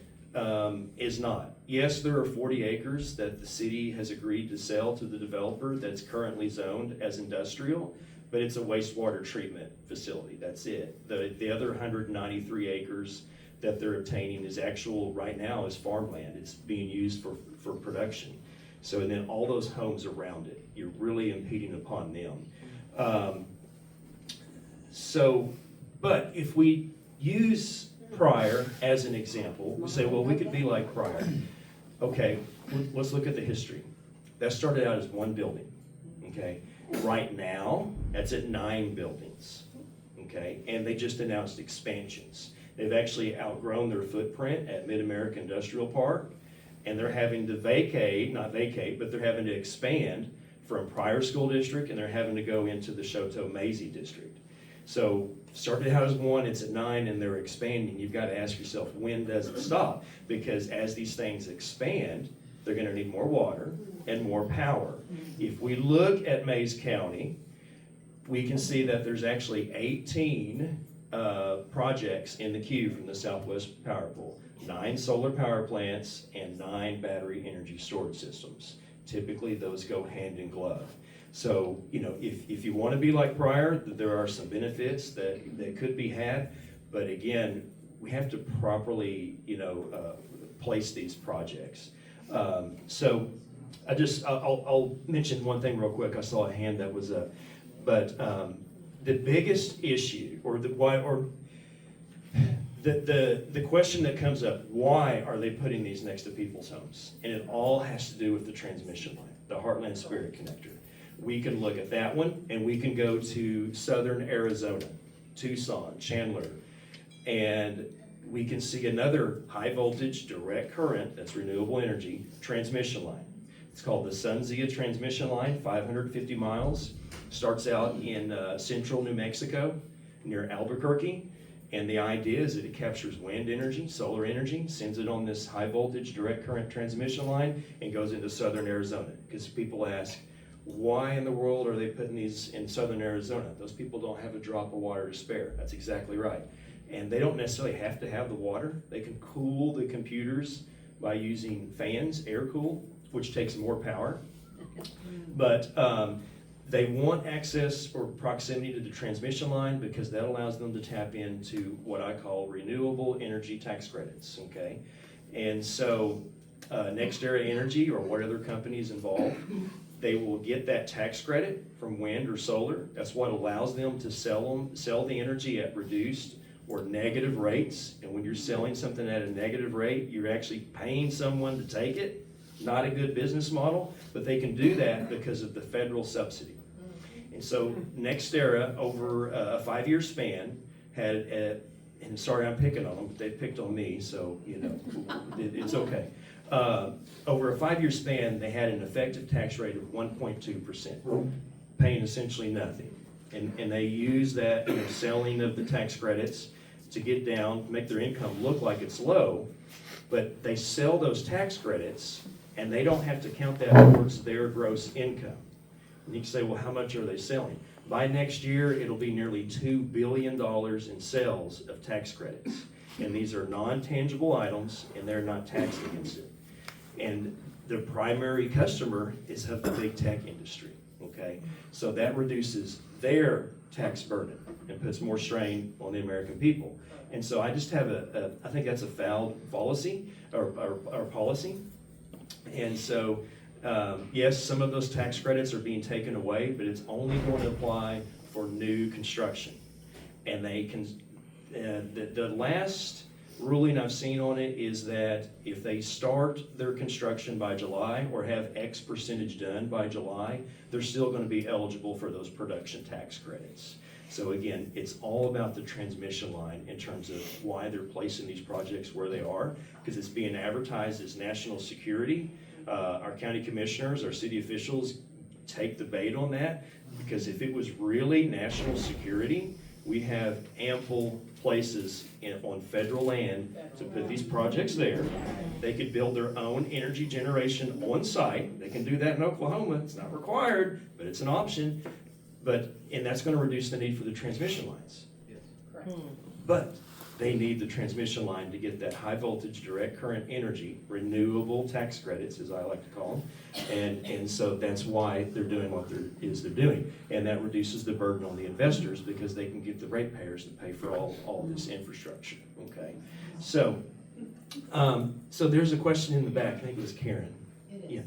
is not. Yes, there are 40 acres that the city has agreed to sell to the developer that's currently zoned as industrial, but it's a wastewater treatment facility, that's it. The other 193 acres that they're obtaining is right now is farmland. It's being used for production. So, and then all those homes around it, you're really impeding upon them. But if we use Pryor as an example, we say, well, we could be like Pryor. Okay, let's look at the history. That started out as 1 building, okay? Right now, that's at 9 buildings, okay? And they just announced expansions. They've actually outgrown their footprint at Mid-America Industrial Park, and they're having to but they're having to expand from Pryor School District, and they're having to go into the Choteau Mazie District. So started out as 1, it's at 9, and they're expanding. You've got to ask yourself, when does it stop? Because as these things expand, they're going to need more water and more power. If we look at Mays County, we can see that there's actually 18 projects in the queue from the Southwest Power Pool. 9 solar power plants and 9 battery energy storage systems. Typically, those go hand in glove. So, you know, if you want to be like Pryor, there are some benefits that could be had, but again, we have to properly, you know, place these projects. So I'll mention one thing real quick. I saw a hand that was up, but the biggest issue, or the question that comes up, why are they putting these next to people's homes? And it all has to do with the transmission line, the Heartland Spirit Connector. We can look at that one, and we can go to southern Arizona, Tucson, Chandler, and we can see another high voltage direct current, that's renewable energy, transmission line. It's called the SunZia transmission line, 550 miles. Starts out in central New Mexico, near Albuquerque. And the idea is that it captures wind energy, solar energy, sends it on this high voltage direct current transmission line, and goes into southern Arizona. Because people ask, why in the world are they putting these in southern Arizona? Those people don't have a drop of water to spare. That's exactly right. And they don't necessarily have to have the water. They can cool the computers by using fans, air cool, which takes more power. But they want access or proximity to the transmission line because that allows them to tap into what I call renewable energy tax credits, okay? And so NextEra Energy or what other companies involved, they will get that tax credit from wind or solar. That's what allows them to sell the energy at reduced or negative rates. And when you're selling something at a negative rate, you're actually paying someone to take it. Not a good business model, but they can do that because of the federal subsidy. And so NextEra, over a 5-year span, had, and sorry I'm picking on them, but they picked on me, so, you know, it's okay. Over a 5-year span, they had an effective tax rate of 1.2%, paying essentially nothing. And they use that, you know, selling of the tax credits to get down, make their income look like it's low, but they sell those tax credits and they don't have to count that towards their gross income. And you can say, well, how much are they selling? By next year, it'll be nearly $2 billion in sales of tax credits. And these are non-tangible items and they're not taxed against it. And the primary customer is of the big tech industry, okay? So that reduces their tax burden and puts more strain on the American people. And so I just have I think that's a foul policy, or policy. And so, yes, some of those tax credits are being taken away, but it's only going to apply for new construction. And they can, the last ruling I've seen on it is that if they start their construction by July or have X percentage done by July, they're still going to be eligible for those production tax credits. So again, it's all about the transmission line in terms of why they're placing these projects where they are, because it's being advertised as national security. Our county commissioners, our city officials take the bait on that, because if it was really national security, we have ample places on federal land to put these projects there. They could build their own energy generation on site. They can do that in Oklahoma. It's not required, but it's an option. And that's going to reduce the need for the transmission lines. Yes. Correct. But they need the transmission line to get that high voltage direct current energy, renewable tax credits, as I like to call them. And so that's why they're doing what they're doing. And that reduces the burden on the investors because they can get the ratepayers to pay for all this infrastructure, okay? So there's a question in the back. I think it was Karen. It is. Yeah.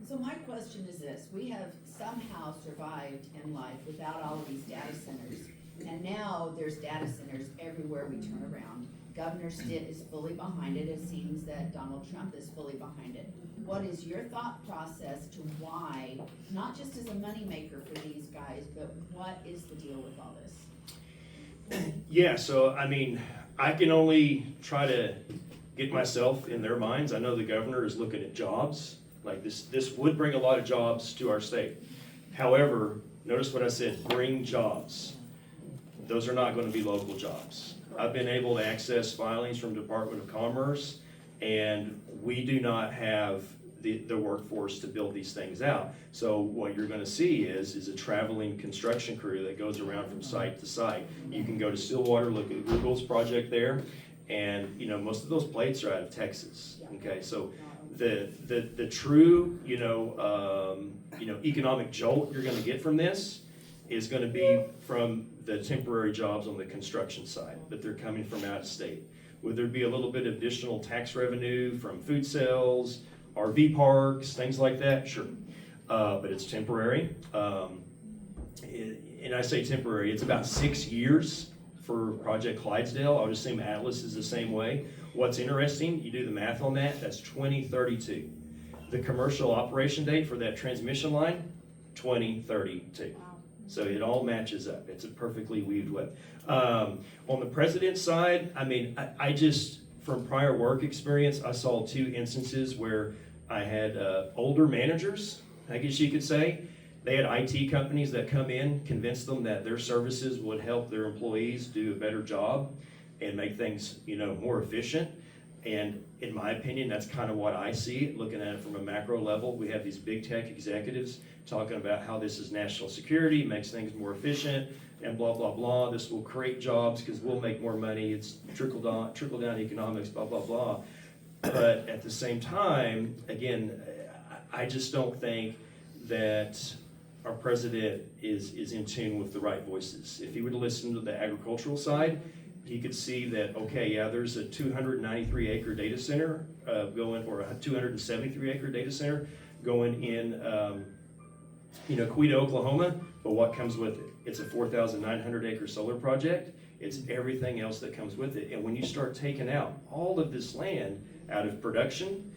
So my question is this: we have somehow survived in life without all of these data centers. And now there's data centers everywhere we turn around. Governor Stitt is fully behind it. It seems that Donald Trump is fully behind it. What is your thought process to why, not just as a moneymaker for these guys, but what is the deal with all this? Yeah, so I mean, I can only try to get myself in their minds. I know the governor is looking at jobs. Like this would bring a lot of jobs to our state. However, notice what I said, bring jobs. those are not gonna be local jobs. I've been able to access filings from Department of Commerce, and we do not have the workforce to build these things out. So what you're gonna see is a traveling construction crew that goes around from site to site. You can go to Stillwater, look at Google's project there, and, you know, most of those plates are out of Texas, okay? So the true, economic jolt you're gonna get from this is gonna be from the temporary jobs on the construction side, but they're coming from out of state. Would there be a little bit of additional tax revenue from food sales, RV parks, things like that? Sure. But it's temporary. And I say temporary, it's about 6 years for Project Clydesdale. I would assume Atlas is the same way. What's interesting, you do the math on that, that's 2032. The commercial operation date for that transmission line, 2032. So it all matches up. It's a perfectly weaved web. On the president's side, I mean, I just, from prior work experience, I saw 2 instances where I had older managers, I guess you could say. They had IT companies that come in, convince them that their services would help their employees do a better job and make things, more efficient. And in my opinion, that's kind of what I see, looking at it from a macro level. We have these big tech executives talking about how this is national security, makes things more efficient, and blah, blah, blah. This will create jobs because we'll make more money. It's trickle down economics, blah, blah, blah. But at the same time, again, I just don't think that our president is in tune with the right voices. If he would listen to the agricultural side, he could see that, okay, yeah, there's a 293 acre data center going, or a 273 acre data center going in, Coweta, Oklahoma, but what comes with it? It's a 4,900 acre solar project. It's everything else that comes with it. And when you start taking out all of this land out of production,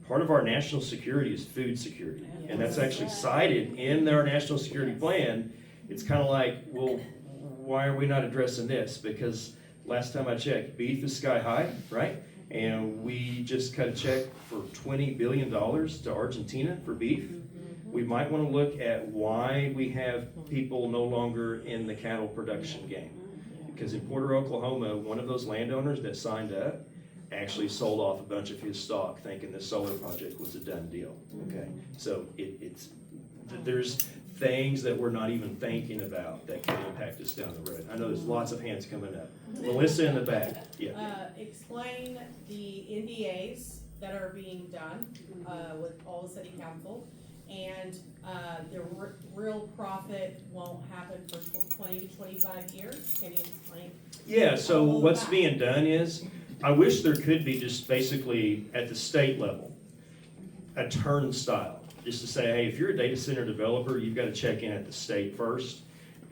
part of our national security is food security. And that's actually cited in our national security plan. It's kind of like, well, why are we not addressing this? Because last time I checked, beef is sky high, right? And we just cut a check for $20 billion to Argentina for beef. We might want to look at why we have people no longer in the cattle production game. Because in Porter, Oklahoma, one of those landowners that signed up actually sold off a bunch of his stock thinking the solar project was a done deal, okay? So there's things that we're not even thinking about that can impact us down the road. I know there's lots of hands coming up. Melissa in the back, yeah. Explain the NDAs that are being done with all the city council, and the real profit won't happen for 20 to 25 years. Can you explain? Yeah, so what's being done is, I wish there could be just basically at the state level, a turnstile. Just to say, hey, if you're a data center developer, you've got to check in at the state first,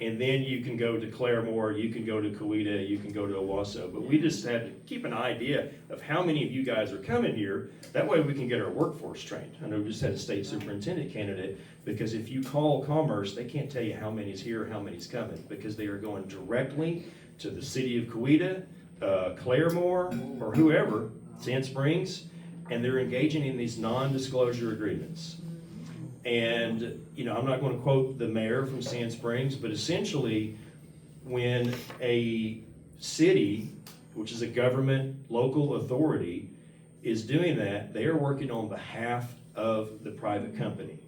and then you can go to Claremore, you can go to Coweta, you can go to Owasso. But we just had to keep an idea of how many of you guys are coming here. That way we can get our workforce trained. I know we just had a state superintendent candidate, because if you call Commerce, they can't tell you how many's here, how many's coming, because they are going directly to the city of Coweta, Claremore, or whoever, Sand Springs, and they're engaging in these non-disclosure agreements. And, I'm not going to quote the mayor from Sand Springs, but essentially, when a city, which is a government local authority, is doing that, they are working on behalf of the private company.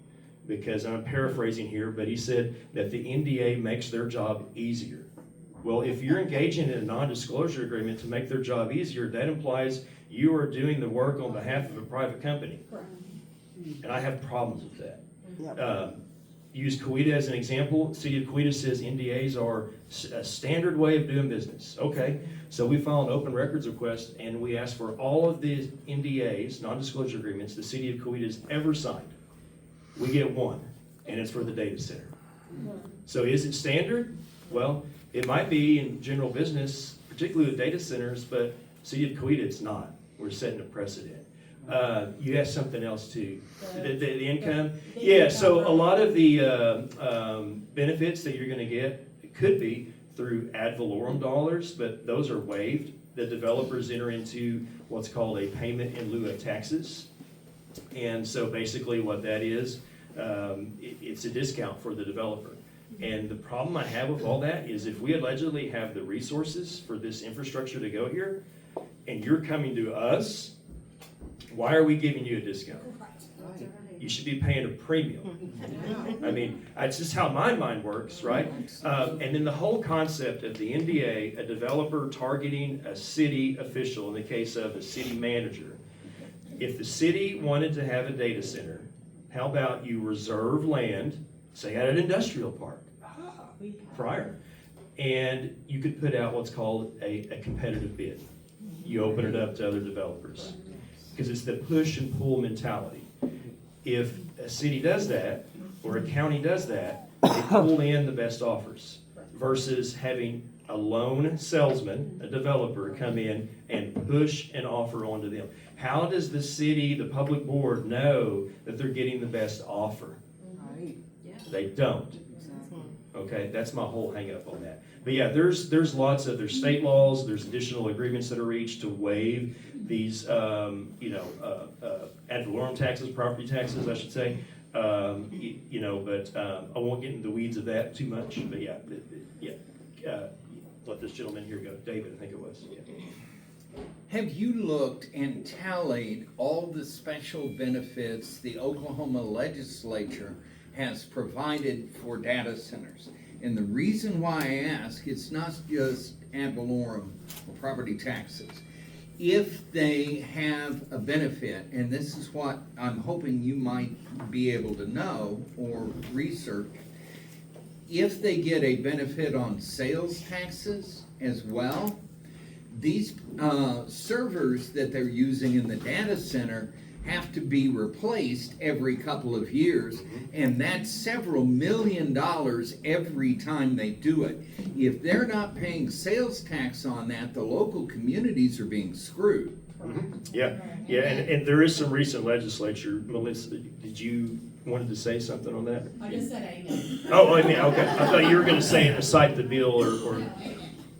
Because, and I'm paraphrasing here, but he said that the NDA makes their job easier. Well, if you're engaging in a non-disclosure agreement to make their job easier, that implies you are doing the work on behalf of a private company. Correct. And I have problems with that. Use Coweta as an example. City of Coweta says NDAs are a standard way of doing business. Okay, so we file an open records request and we ask for all of the NDAs, non-disclosure agreements, the City of Coweta has ever signed. We get one, and it's for the data center. So is it standard? Well, it might be in general business, particularly with data centers, but City of Coweta, it's not. We're setting a precedent. You asked something else too. The income? Yeah, so a lot of the benefits that you're going to get could be through ad valorem dollars, but those are waived. The developers enter into what's called a payment in lieu of taxes. And so basically what that is, it's a discount for the developer. And the problem I have with all that is if we allegedly have the resources for this infrastructure to go here, and you're coming to us, why are we giving you a discount? You should be paying a premium. I mean, that's just how my mind works, right? And then the whole concept of the NDA, a developer targeting a city official, in the case of a city manager. If the city wanted to have a data center, how about you reserve land, say at an industrial park, prior, and you could put out what's called a competitive bid. You open it up to other developers, because it's the push and pull mentality. If a city does that, or a county does that, they pull in the best offers, versus having a lone salesman, a developer, come in and push an offer onto them. How does the city, the public board, know that they're getting the best offer? They don't. Okay, that's my whole hang up on that. But yeah, there's state laws, there's additional agreements that are reached to waive these, ad valorem taxes, property taxes, I should say. But I won't get into the weeds of that too much, but let this gentleman here go, David, I think it was. Yeah. Have you looked and tallied all the special benefits the Oklahoma legislature has provided for data centers? And the reason why I ask, it's not just ad valorem or property taxes. If they have a benefit, and this is what I'm hoping you might be able to know or research, if they get a benefit on sales taxes as well, these servers that they're using in the data center have to be replaced every couple of years, and that's several $1 million every time they do it. If they're not paying sales tax on that, the local communities are being screwed. Yeah, and there is some recent legislature. Melissa, did you wanted to say something on that? I just said amen. Oh, I mean, okay. I thought you were going to say cite the bill or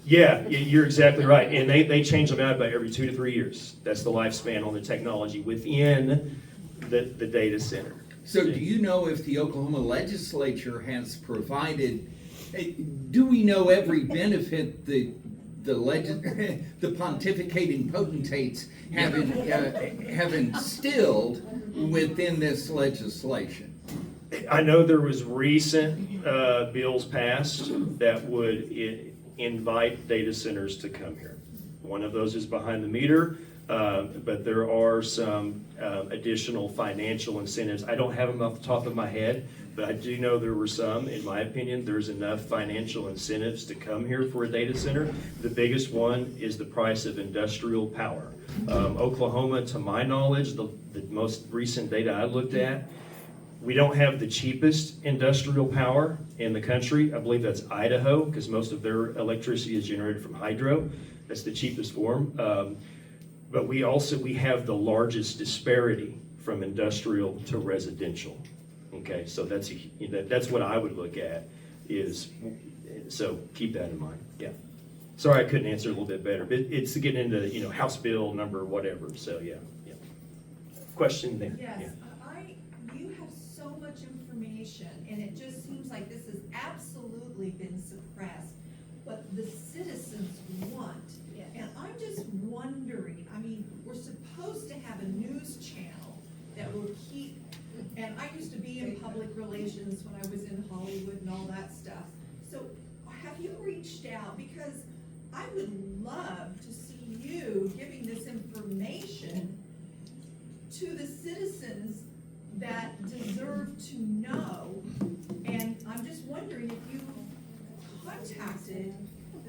yeah, you're exactly right. And they change them out about every 2 to 3 years. That's the lifespan on the technology within the data center. So do you know if the Oklahoma legislature has provided, do we know every benefit the pontificating potentates have instilled within this legislation? I know there was recent bills passed that would invite data centers to come here. One of those is behind the meter, but there are some additional financial incentives. I don't have them off the top of my head, but I do know there were some. In my opinion, there's enough financial incentives to come here for a data center. The biggest one is the price of industrial power. Oklahoma, to my knowledge, the most recent data I looked at, we don't have the cheapest industrial power in the country. I believe that's Idaho, because most of their electricity is generated from hydro. That's the cheapest form. But we have the largest disparity from industrial to residential. Okay, so that's what I would look at so keep that in mind. Yeah. Sorry I couldn't answer a little bit better, but it's to get into, House bill number, whatever. So yeah. Question there. Yes. Yeah. You have so much information, and it just seems like this has absolutely been suppressed, what the citizens want. Yes. And I'm just wondering, we're supposed to have a news channel that will keep, and I used to be in public relations when I was in Hollywood and all that stuff. So have you reached out? Because I would love to see you giving this information to the citizens that deserve to know. And I'm just wondering if you contacted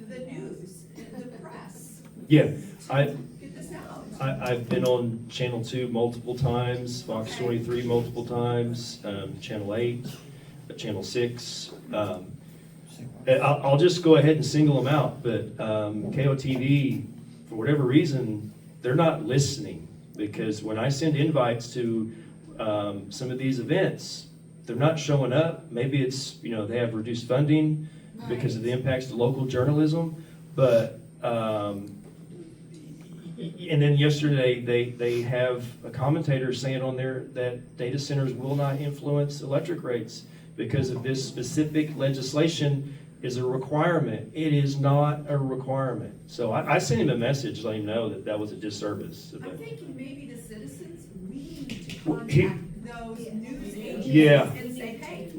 the news, the press. Yeah, Get this out. I've been on Channel 2 multiple times, Fox 23 multiple times, Channel 8, Channel 6. I'll just go ahead and single them out, but KOTV, for whatever reason, they're not listening, because when I send invites to some of these events, they're not showing up. Maybe it's, they have reduced funding because of the impacts to local journalism, but and then yesterday they have a commentator saying on there that data centers will not influence electric rates because of this specific legislation is a requirement. It is not a requirement. So I sent him a message letting him know that that was a disservice. I'm thinking maybe the citizens, we need to Well, he- contact those news agents Yeah. and say, hey,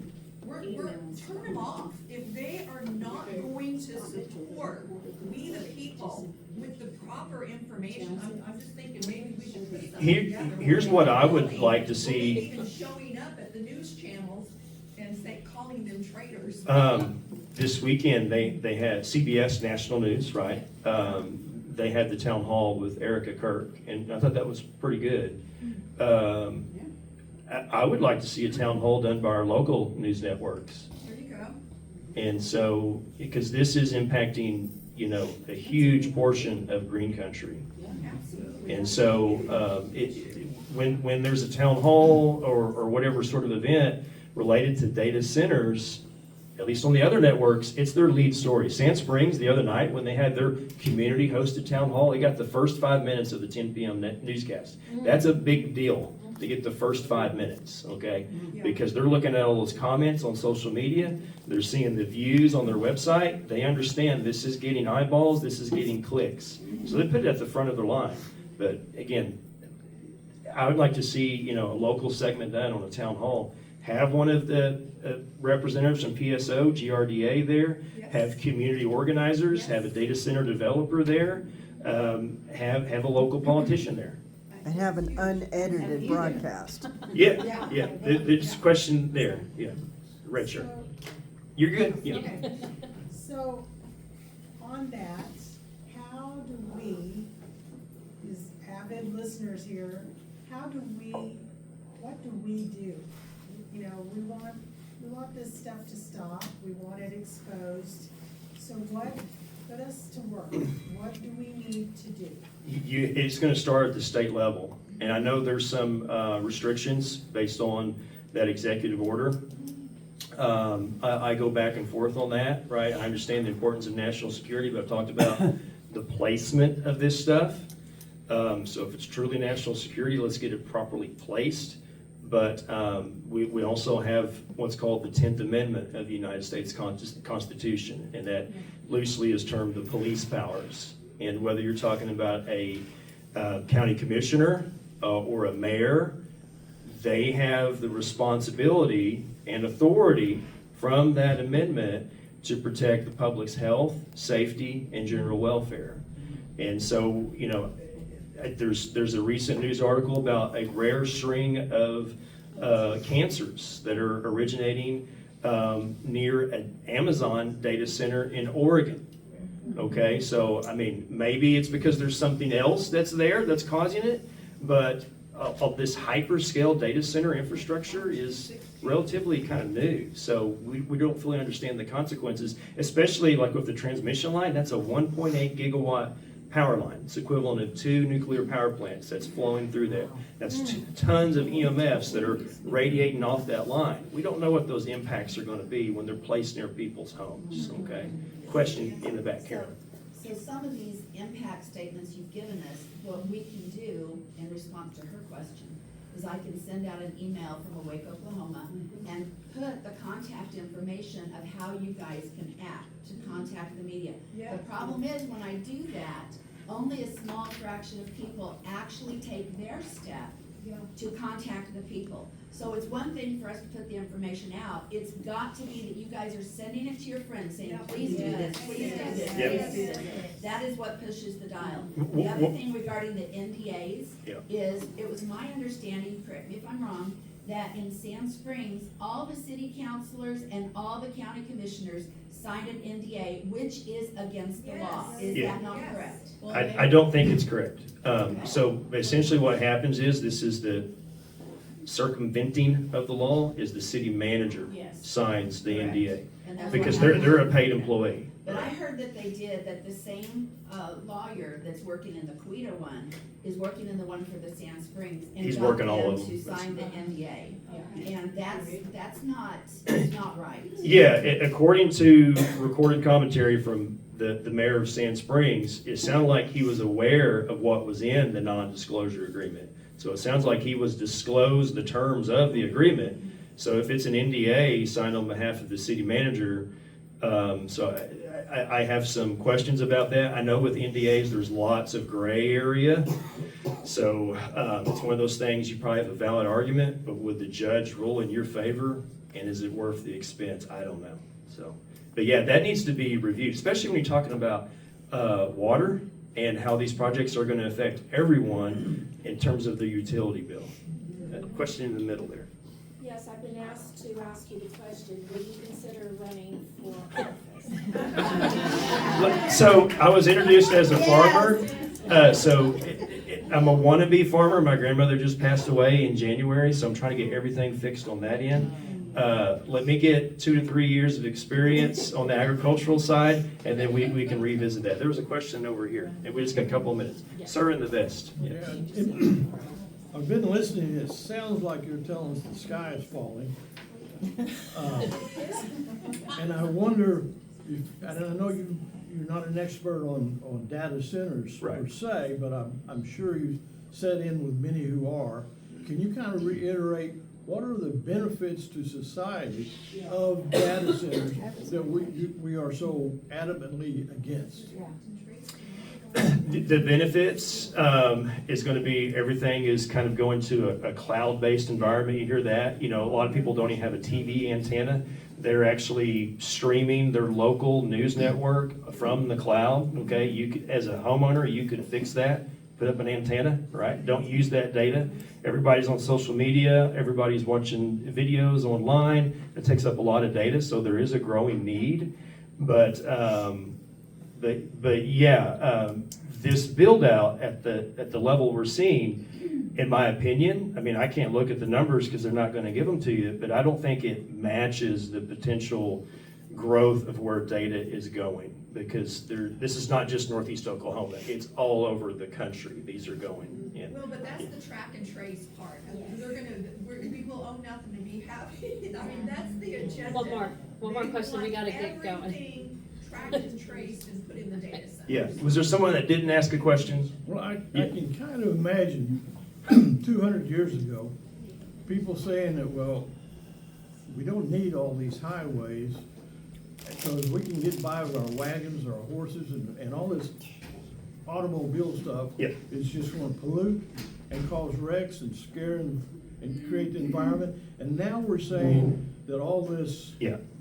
turn them off. If they are not going to support we the people with the proper information, I'm just thinking maybe we should put something together. Here's what I would like to see. Maybe even showing up at the news channels and calling them traitors. This weekend, they had CBS National News, right? They had the town hall with Erica Kirk, and I thought that was pretty good. I would like to see a town hall done by our local news networks. There you go. And so, because this is impacting, a huge portion of green country. Absolutely. And so, when there's a town hall or whatever sort of event related to data centers, at least on the other networks, it's their lead story. Sand Springs, the other night, when they had their community-hosted town hall, they got the first 5 minutes of the 10 p.m. newscast. That's a big deal to get the first 5 minutes, okay? Because they're looking at all those comments on social media, they're seeing the views on their website, they understand this is getting eyeballs, this is getting clicks. So they put it at the front of their line. But again, I would like to see, a local segment done on a town hall. Have one of the representatives from PSO, GRDA there, have community organizers, have a data center developer there, have a local politician there. And have an unedited broadcast. Yeah. There's a question there, yeah. Red shirt. You're good, yeah. So, on that, how do we, as avid listeners here, what do we do? We want this stuff to stop, we want it exposed, so put us to work, what do we need to do? It's gonna start at the state level, and I know there's some restrictions based on that executive order. I go back and forth on that, right? I understand the importance of national security, but I've talked about the placement of this stuff. So if it's truly national security, let's get it properly placed. But we also have what's called the 10th Amendment of the United States Constitution, and that loosely is termed the police powers. And whether you're talking about a county commissioner or a mayor, they have the responsibility and authority from that amendment to protect the public's health, safety, and general welfare. And so, there's a recent news article about a rare string of cancers that are originating near an Amazon data center in Oregon. Okay, so maybe it's because there's something else that's there that's causing it, but this hyperscale data center infrastructure is relatively kind of new, so we don't fully understand the consequences, especially like with the transmission line. That's a 1.8 gigawatt power line. It's equivalent of 2 nuclear power plants that's flowing through there. That's tons of EMFs that are radiating off that line. We don't know what those impacts are going to be when they're placed near people's homes, okay? Question in the back, Karen. So some of these impact statements you've given us, what we can do in response to her question is I can send out an email from Awake, Oklahoma, and put the contact information of how you guys can act to contact the media. The problem is when I do that, only a small fraction of people actually take their step to contact the people. So it's one thing for us to put the information out. It's got to be that you guys are sending it to your friends saying, please do this, please do this, please do this. That is what pushes the dial. The other thing regarding the NDAs is, it was my understanding, correct me if I'm wrong, that in Sand Springs, all the city councilors and all the county commissioners signed an NDA, which is against the law. Is that not correct? I don't think it's correct. So essentially what happens is, this is the circumventing of the law, is the city manager signs the NDA. Because they're a paid employee. But I heard that they did, that the same lawyer that's working in the Quita one is working in the one for the Sand Springs. And He's got working all them of them. to sign the NDA. And that's not right. Yeah, according to recorded commentary from the mayor of Sand Springs, it sounded like he was aware of what was in the non-disclosure agreement. So it sounds like he was disclosed the terms of the agreement, So if it's an NDA signed on behalf of the city manager, so I have some questions about that. I know with NDAs, there's lots of gray area. So it's one of those things, you probably have a valid argument, but would the judge rule in your favor? And is it worth the expense? I don't know. So, but yeah, that needs to be reviewed, especially when you're talking about water and how these projects are going to affect everyone in terms of the utility bill. Question in the middle there. Yes, I've been asked to ask you the question, would you consider running for office? So I was introduced as a farmer. I'm a wannabe farmer. My grandmother just passed away in January, so I'm trying to get everything fixed on that end. Let me get 2 to 3 years of experience on the agricultural side, and then we can revisit that. There was a question over here, and we just got a couple of minutes. Sir in the vest. Yeah. I've been listening, it sounds like you're telling us the sky is falling. And I wonder, and I know you're not an expert on data centers per se, but I'm sure you've set in with many who are. Can you kind of reiterate, what are the benefits to society of data centers that we are so adamantly against? The benefits is going to be everything is kind of going to a cloud-based environment. You hear that? You know, a lot of people don't even have a TV antenna. They're actually streaming their local news network from the cloud. Okay, you could, as a homeowner, you could fix that, put up an antenna, right? Don't use that data. Everybody's on social media. Everybody's watching videos online. It takes up a lot of data, so there is a growing need. But yeah, this build out at the level we're seeing, in my opinion, I mean, I can't look at the numbers because they're not going to give them to you, but I don't think it matches the potential growth of where data is going, because this is not just Northeast Oklahoma, it's all over the country these are going in. Well, but that's the track and trace part. We will own nothing and be happy. I mean, that's the agenda. One more question, we gotta get going. Everything tracked and traced and put in the data set. Yeah, was there someone that didn't ask a question? Well, I can kind of imagine 200 years ago, people saying that, well, we don't need all these highways because we can get by with our wagons, our horses, and all this automobile stuff. Yeah. It's just going to pollute and cause wrecks and scare and create the environment. And now we're saying that all this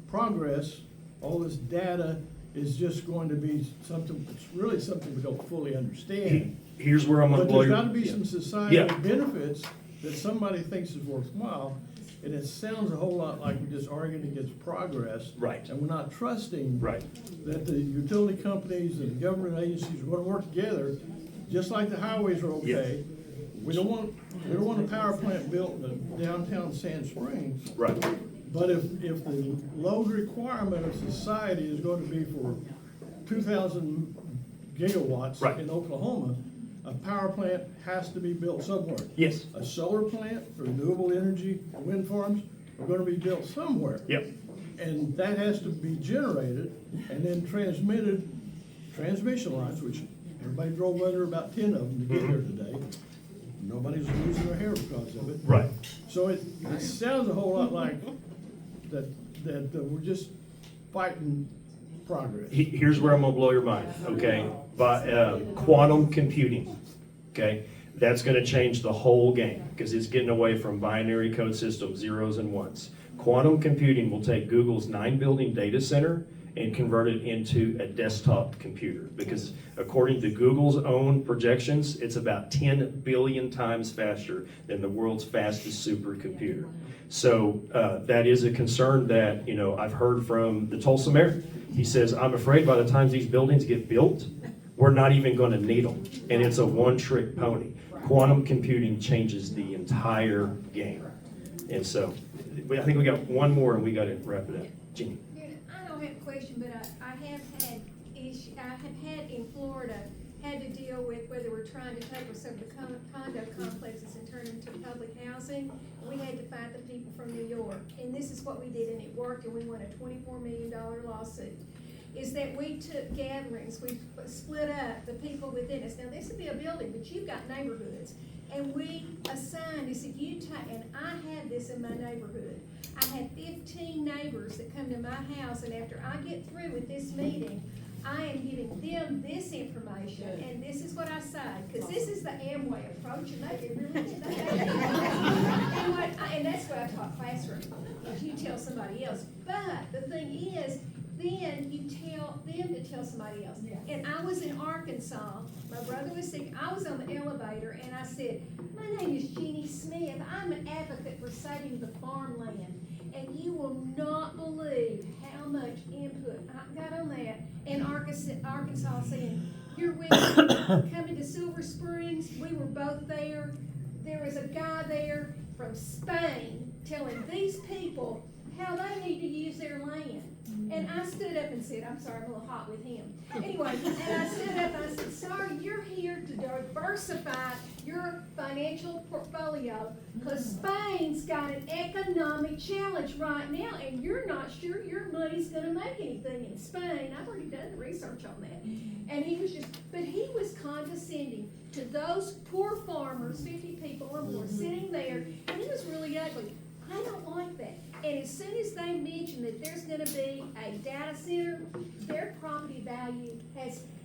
progress, all this data is just going to be something, it's really something we don't fully understand. Here's where I'm going to blow But your... there's got to be some societal benefits that somebody thinks is worthwhile, and it sounds a whole lot like we're just arguing against progress. Right. And we're not trusting that the utility companies and the government agencies are going to work together, just like the highways are okay. We don't want a power plant built in downtown Sand Springs. Right. But if the load requirement of society is going to be for 2,000 gigawatts in Oklahoma, a power plant has to be built somewhere. Yes. A solar plant, renewable energy, wind farms are going to be built somewhere. Yep. And that has to be generated and then transmitted, transmission lines, which everybody drove under about 10 of them to get here today. Nobody's losing their hair because of it. Right. So it sounds a whole lot like that we're just fighting progress. Here's where I'm going to blow your mind, okay? But quantum computing, okay? That's going to change the whole game because it's getting away from binary code systems, zeros and ones. Quantum computing will take Google's 9-building data center and convert it into a desktop computer, because according to Google's own projections, it's about 10 billion times faster than the world's fastest supercomputer. So that is a concern that, you know, I've heard from the Tulsa mayor. He says, I'm afraid by the time these buildings get built, we're not even going to need them. And it's a one-trick pony. Quantum computing changes the entire game. And so I think we got one more and we got to wrap it up. Jeannie. I don't have a question, but I have had in Florida, had to deal with whether we're trying to take some of the condo complexes and turn them to public housing. We had to fight the people from New York, and this is what we did, and it worked, and we won a $24 million lawsuit. is that we took gatherings, we split up the people within us. Now, this would be a building, but you've got neighborhoods. And we assigned, they said, and I had this in my neighborhood. I had 15 neighbors that come to my house, and after I get through with this meeting, I am giving them this information, and this is what I say, because this is the Amway approach, and they can really get that. And that's what I taught classroom, is you tell somebody else. But the thing is, then you tell them to tell somebody else. And I was in Arkansas, my brother was sick, I was on the elevator, and I said, my name is Jeannie Smith, I'm an advocate for saving the farmland. And you will not believe how much input I got on that in Arkansas saying, you're with me, coming to Silver Springs, we were both there. There was a guy there from Spain telling these people how they need to use their land. And I stood up and said, I'm sorry, I'm a little hot with him. Anyway, and I stood up and I said, sorry, you're here to diversify your financial portfolio because Spain's got an economic challenge right now and you're not sure your money's going to make anything in Spain. I've already done the research on that. And he was condescending to those poor farmers, 50 people or more, sitting there, and it was really ugly. I don't like that. And as soon as they mention that there's going to be a data center, their property value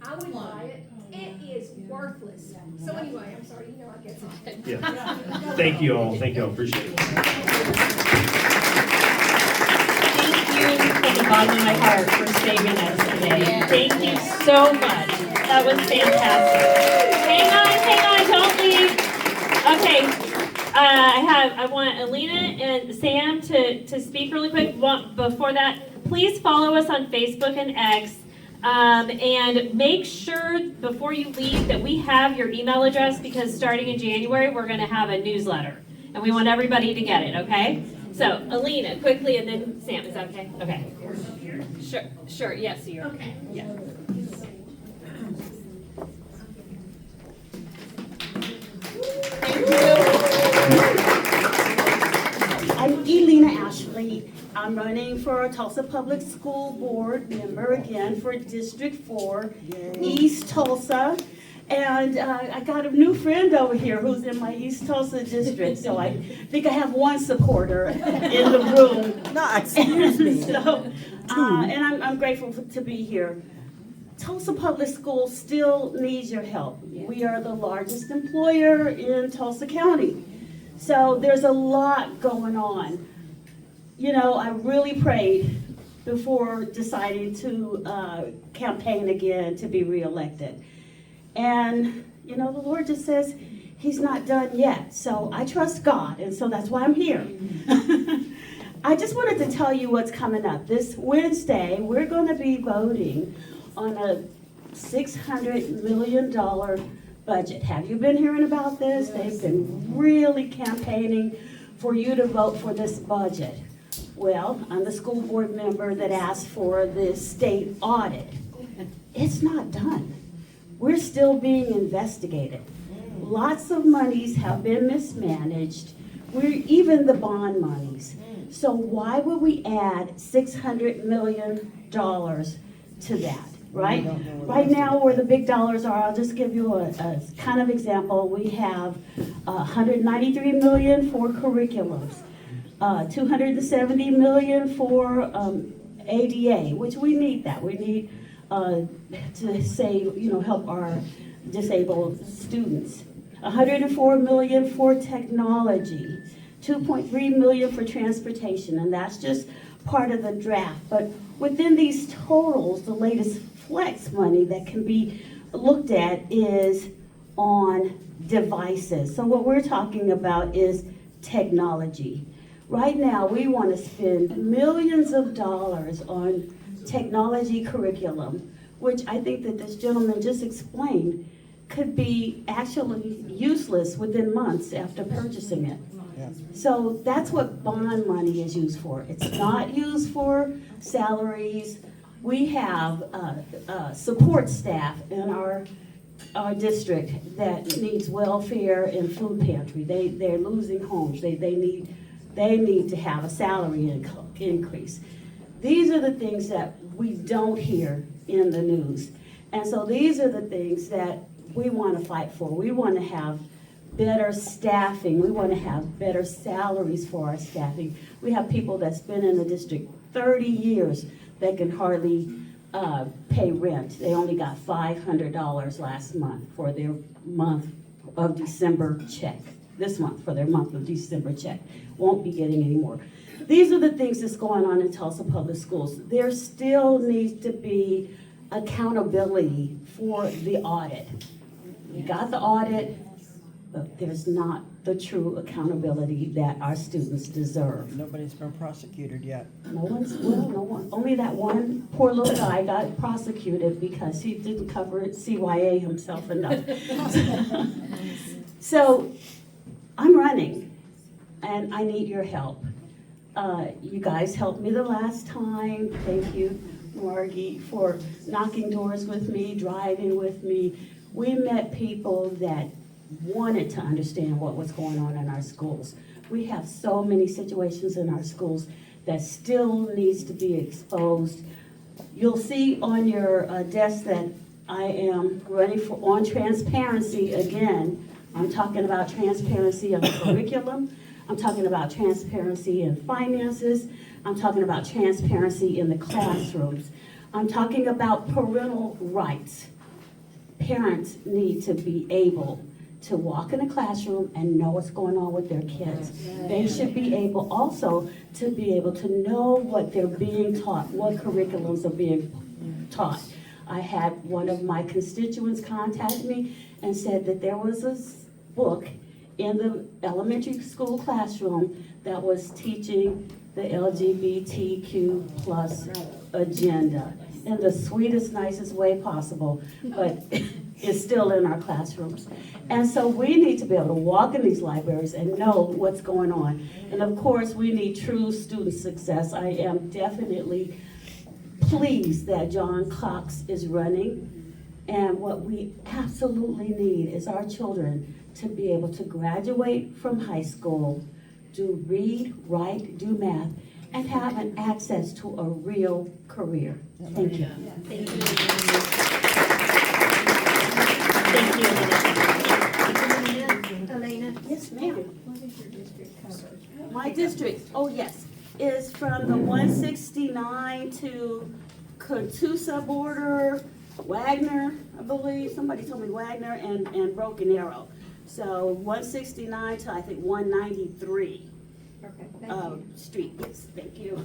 I would buy it. It is worthless. So anyway, I'm sorry, you know I get something. Yeah. Thank you all. Appreciate it. Thank you from the bottom of my heart for saving us today. Thank you so much. That was fantastic. Hang on, don't leave. Okay. I want Alina and Sam to speak really quick. Before that, please follow us on Facebook and X. And make sure before you leave that we have your email address because starting in January, we're going to have a newsletter. And we want everybody to get it, okay? So, Alina, quickly, and then Sam. Is that okay? Okay. Sure. Yes, you're okay. Yeah. I'm Elena Ashley. I'm running for Tulsa Public School Board member again for District 4, East Tulsa. And I got a new friend over here who's in my East Tulsa district, so I think I have one supporter in the room. No, excuse me. So, and I'm grateful to be here. Tulsa Public Schools still needs your help. We are the largest employer in Tulsa County. So there's a lot going on. You know, I really prayed before deciding to campaign again to be reelected. And, you know, the Lord just says he's not done yet. So I trust God, and so that's why I'm here. I just wanted to tell you what's coming up. This Wednesday, we're going to be voting on a $600 million budget. Have you been hearing about this? They've been really campaigning for you to vote for this budget. Well, I'm the school board member that asked for the state audit. It's not done. We're still being investigated. Lots of monies have been mismanaged. Even the bond monies. So why would we add $600 million to that? Right? Right now, where the big dollars are, I'll just give you a kind of example. We have $193 million for curriculums, $270 million for ADA, which we need that. We need to save, help our disabled students. $104 million for technology, $2.3 million for transportation, and that's just part of the draft. But within these totals, the latest flex money that can be looked at is on devices. So what we're talking about is technology. Right now, we want to spend millions of dollars on technology curriculum, which I think that this gentleman just explained could be actually useless within months after purchasing it. So that's what bond money is used for. It's not used for salaries. We have support staff in our district that needs welfare and food pantry. They're losing homes. They need to have a salary increase. These are the things that we don't hear in the news. And so these are the things that we want to fight for. We want to have better staffing. We want to have better salaries for our staffing. We have people that's been in the district 30 years that can hardly pay rent. They only got $500 last month for their month of December check. This month for their month of December check. Won't be getting any more. These are the things that's going on in Tulsa Public Schools. There still needs to be accountability for the audit. We got the audit, but there's not the true accountability that our students deserve. Nobody's been prosecuted yet. No one. Only that one poor little guy got prosecuted because he didn't cover CYA himself enough. So I'm running and I need your help. You guys helped me the last time. Thank you, Margie, for knocking doors with me, driving with me. We met people that wanted to understand what was going on in our schools. We have so many situations in our schools that still needs to be exposed. You'll see on your desk that I am running on transparency again. I'm talking about transparency of the curriculum. I'm talking about transparency in finances. I'm talking about transparency in the classrooms. I'm talking about parental rights. Parents need to be able to walk in a classroom and know what's going on with their kids. They should be able also to be able to know what they're being taught, what curriculums are being taught. I had one of my constituents contact me and said that there was a book in the elementary school classroom that was teaching the LGBTQ plus agenda in the sweetest, nicest way possible, but it's still in our classrooms. And so we need to be able to walk in these libraries and know what's going on. And of course, we need true student success. I am definitely pleased that John Cox is running. And what we absolutely need is our children to be able to graduate from high school, do read, write, do math, and have an access to a real career. Thank you. Thank you. Thank you. Elena? Yes, ma'am. What is your district cover? My district, oh yes, is from the 169 to Catoosa border, Wagner, I believe, somebody told me Wagner, and Broken Arrow. So 169 to I think 193. Okay, thank you. Street, yes, thank you.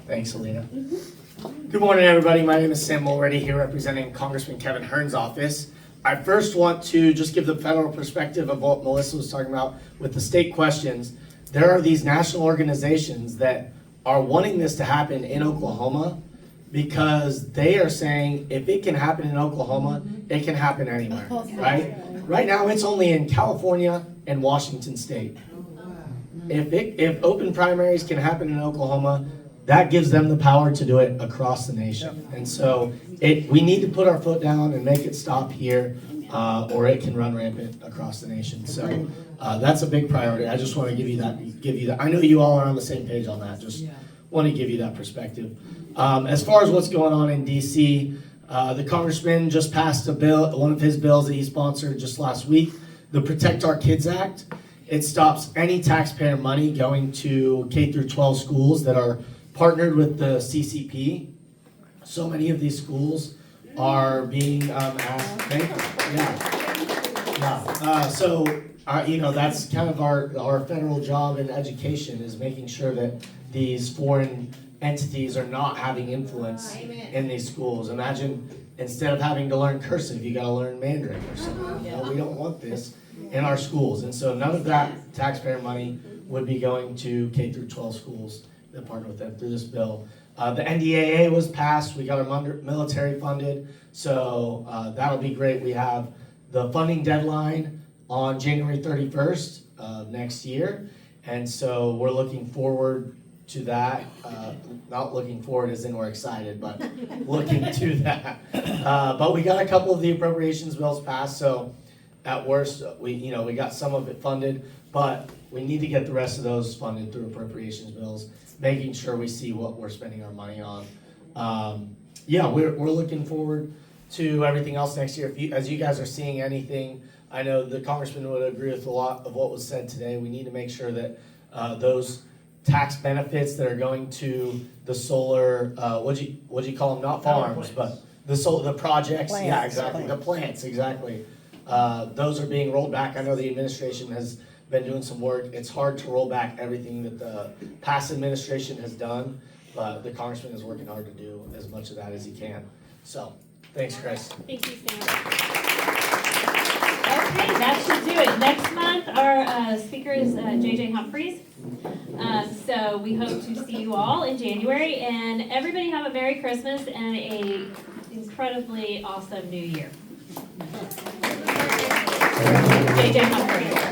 Thanks, Alina. Good morning, everybody. My name is Sam Mulready here representing Congressman Kevin Hearn's office. I first want to just give the federal perspective of what Melissa was talking about with the state questions. There are these national organizations that are wanting this to happen in Oklahoma because they are saying if it can happen in Oklahoma, it can happen anywhere, right? Right now, it's only in California and Washington State. If open primaries can happen in Oklahoma, that gives them the power to do it across the nation. And so we need to put our foot down and make it stop here, or it can run rampant across the nation. So that's a big priority. I just want to give you that. I know you all are on the same page on that. Just want to give you that perspective. As far as what's going on in DC, the congressman just passed a bill, one of his bills that he sponsored just last week, the Protect Our Kids Act. It stops any taxpayer money going to K through 12 schools that are partnered with the CCP. So many of these schools are being asked. Thank you. Yeah. That's kind of our federal job in education is making sure that these foreign entities are not having influence in these schools. Imagine instead of having to learn cursive, you got to learn Mandarin or something. You know, we don't want this in our schools, and so none of that taxpayer money would be going to K through 12 schools that partner with them through this bill. The NDAA was passed. We got our military funded, so that'll be great. We have the funding deadline on January 31st of next year, and so we're looking forward to that. Not looking forward as in we're excited, but looking to that. But we got a couple of the appropriations bills passed, so at worst, we got some of it funded, but we need to get the rest of those funded through appropriations bills, making sure we see what we're spending our money on. We're looking forward to everything else next year. As you guys are seeing anything, I know the congressman would agree with a lot of what was said today. We need to make sure that those tax benefits that are going to the solar, what'd you call them? Not farms, but the projects. Plants. Yeah, exactly. The plants, exactly. Those are being rolled back. I know the administration has been doing some work. It's hard to roll back everything that the past administration has done, but the congressman is working hard to do as much of that as he can. So, thanks, Chris. Thank you, Sam. Okay, that should do it. Next month, our speaker is JJ Humphreys. So we hope to see you all in January, and everybody have a Merry Christmas and a incredibly awesome New Year. JJ Humphreys.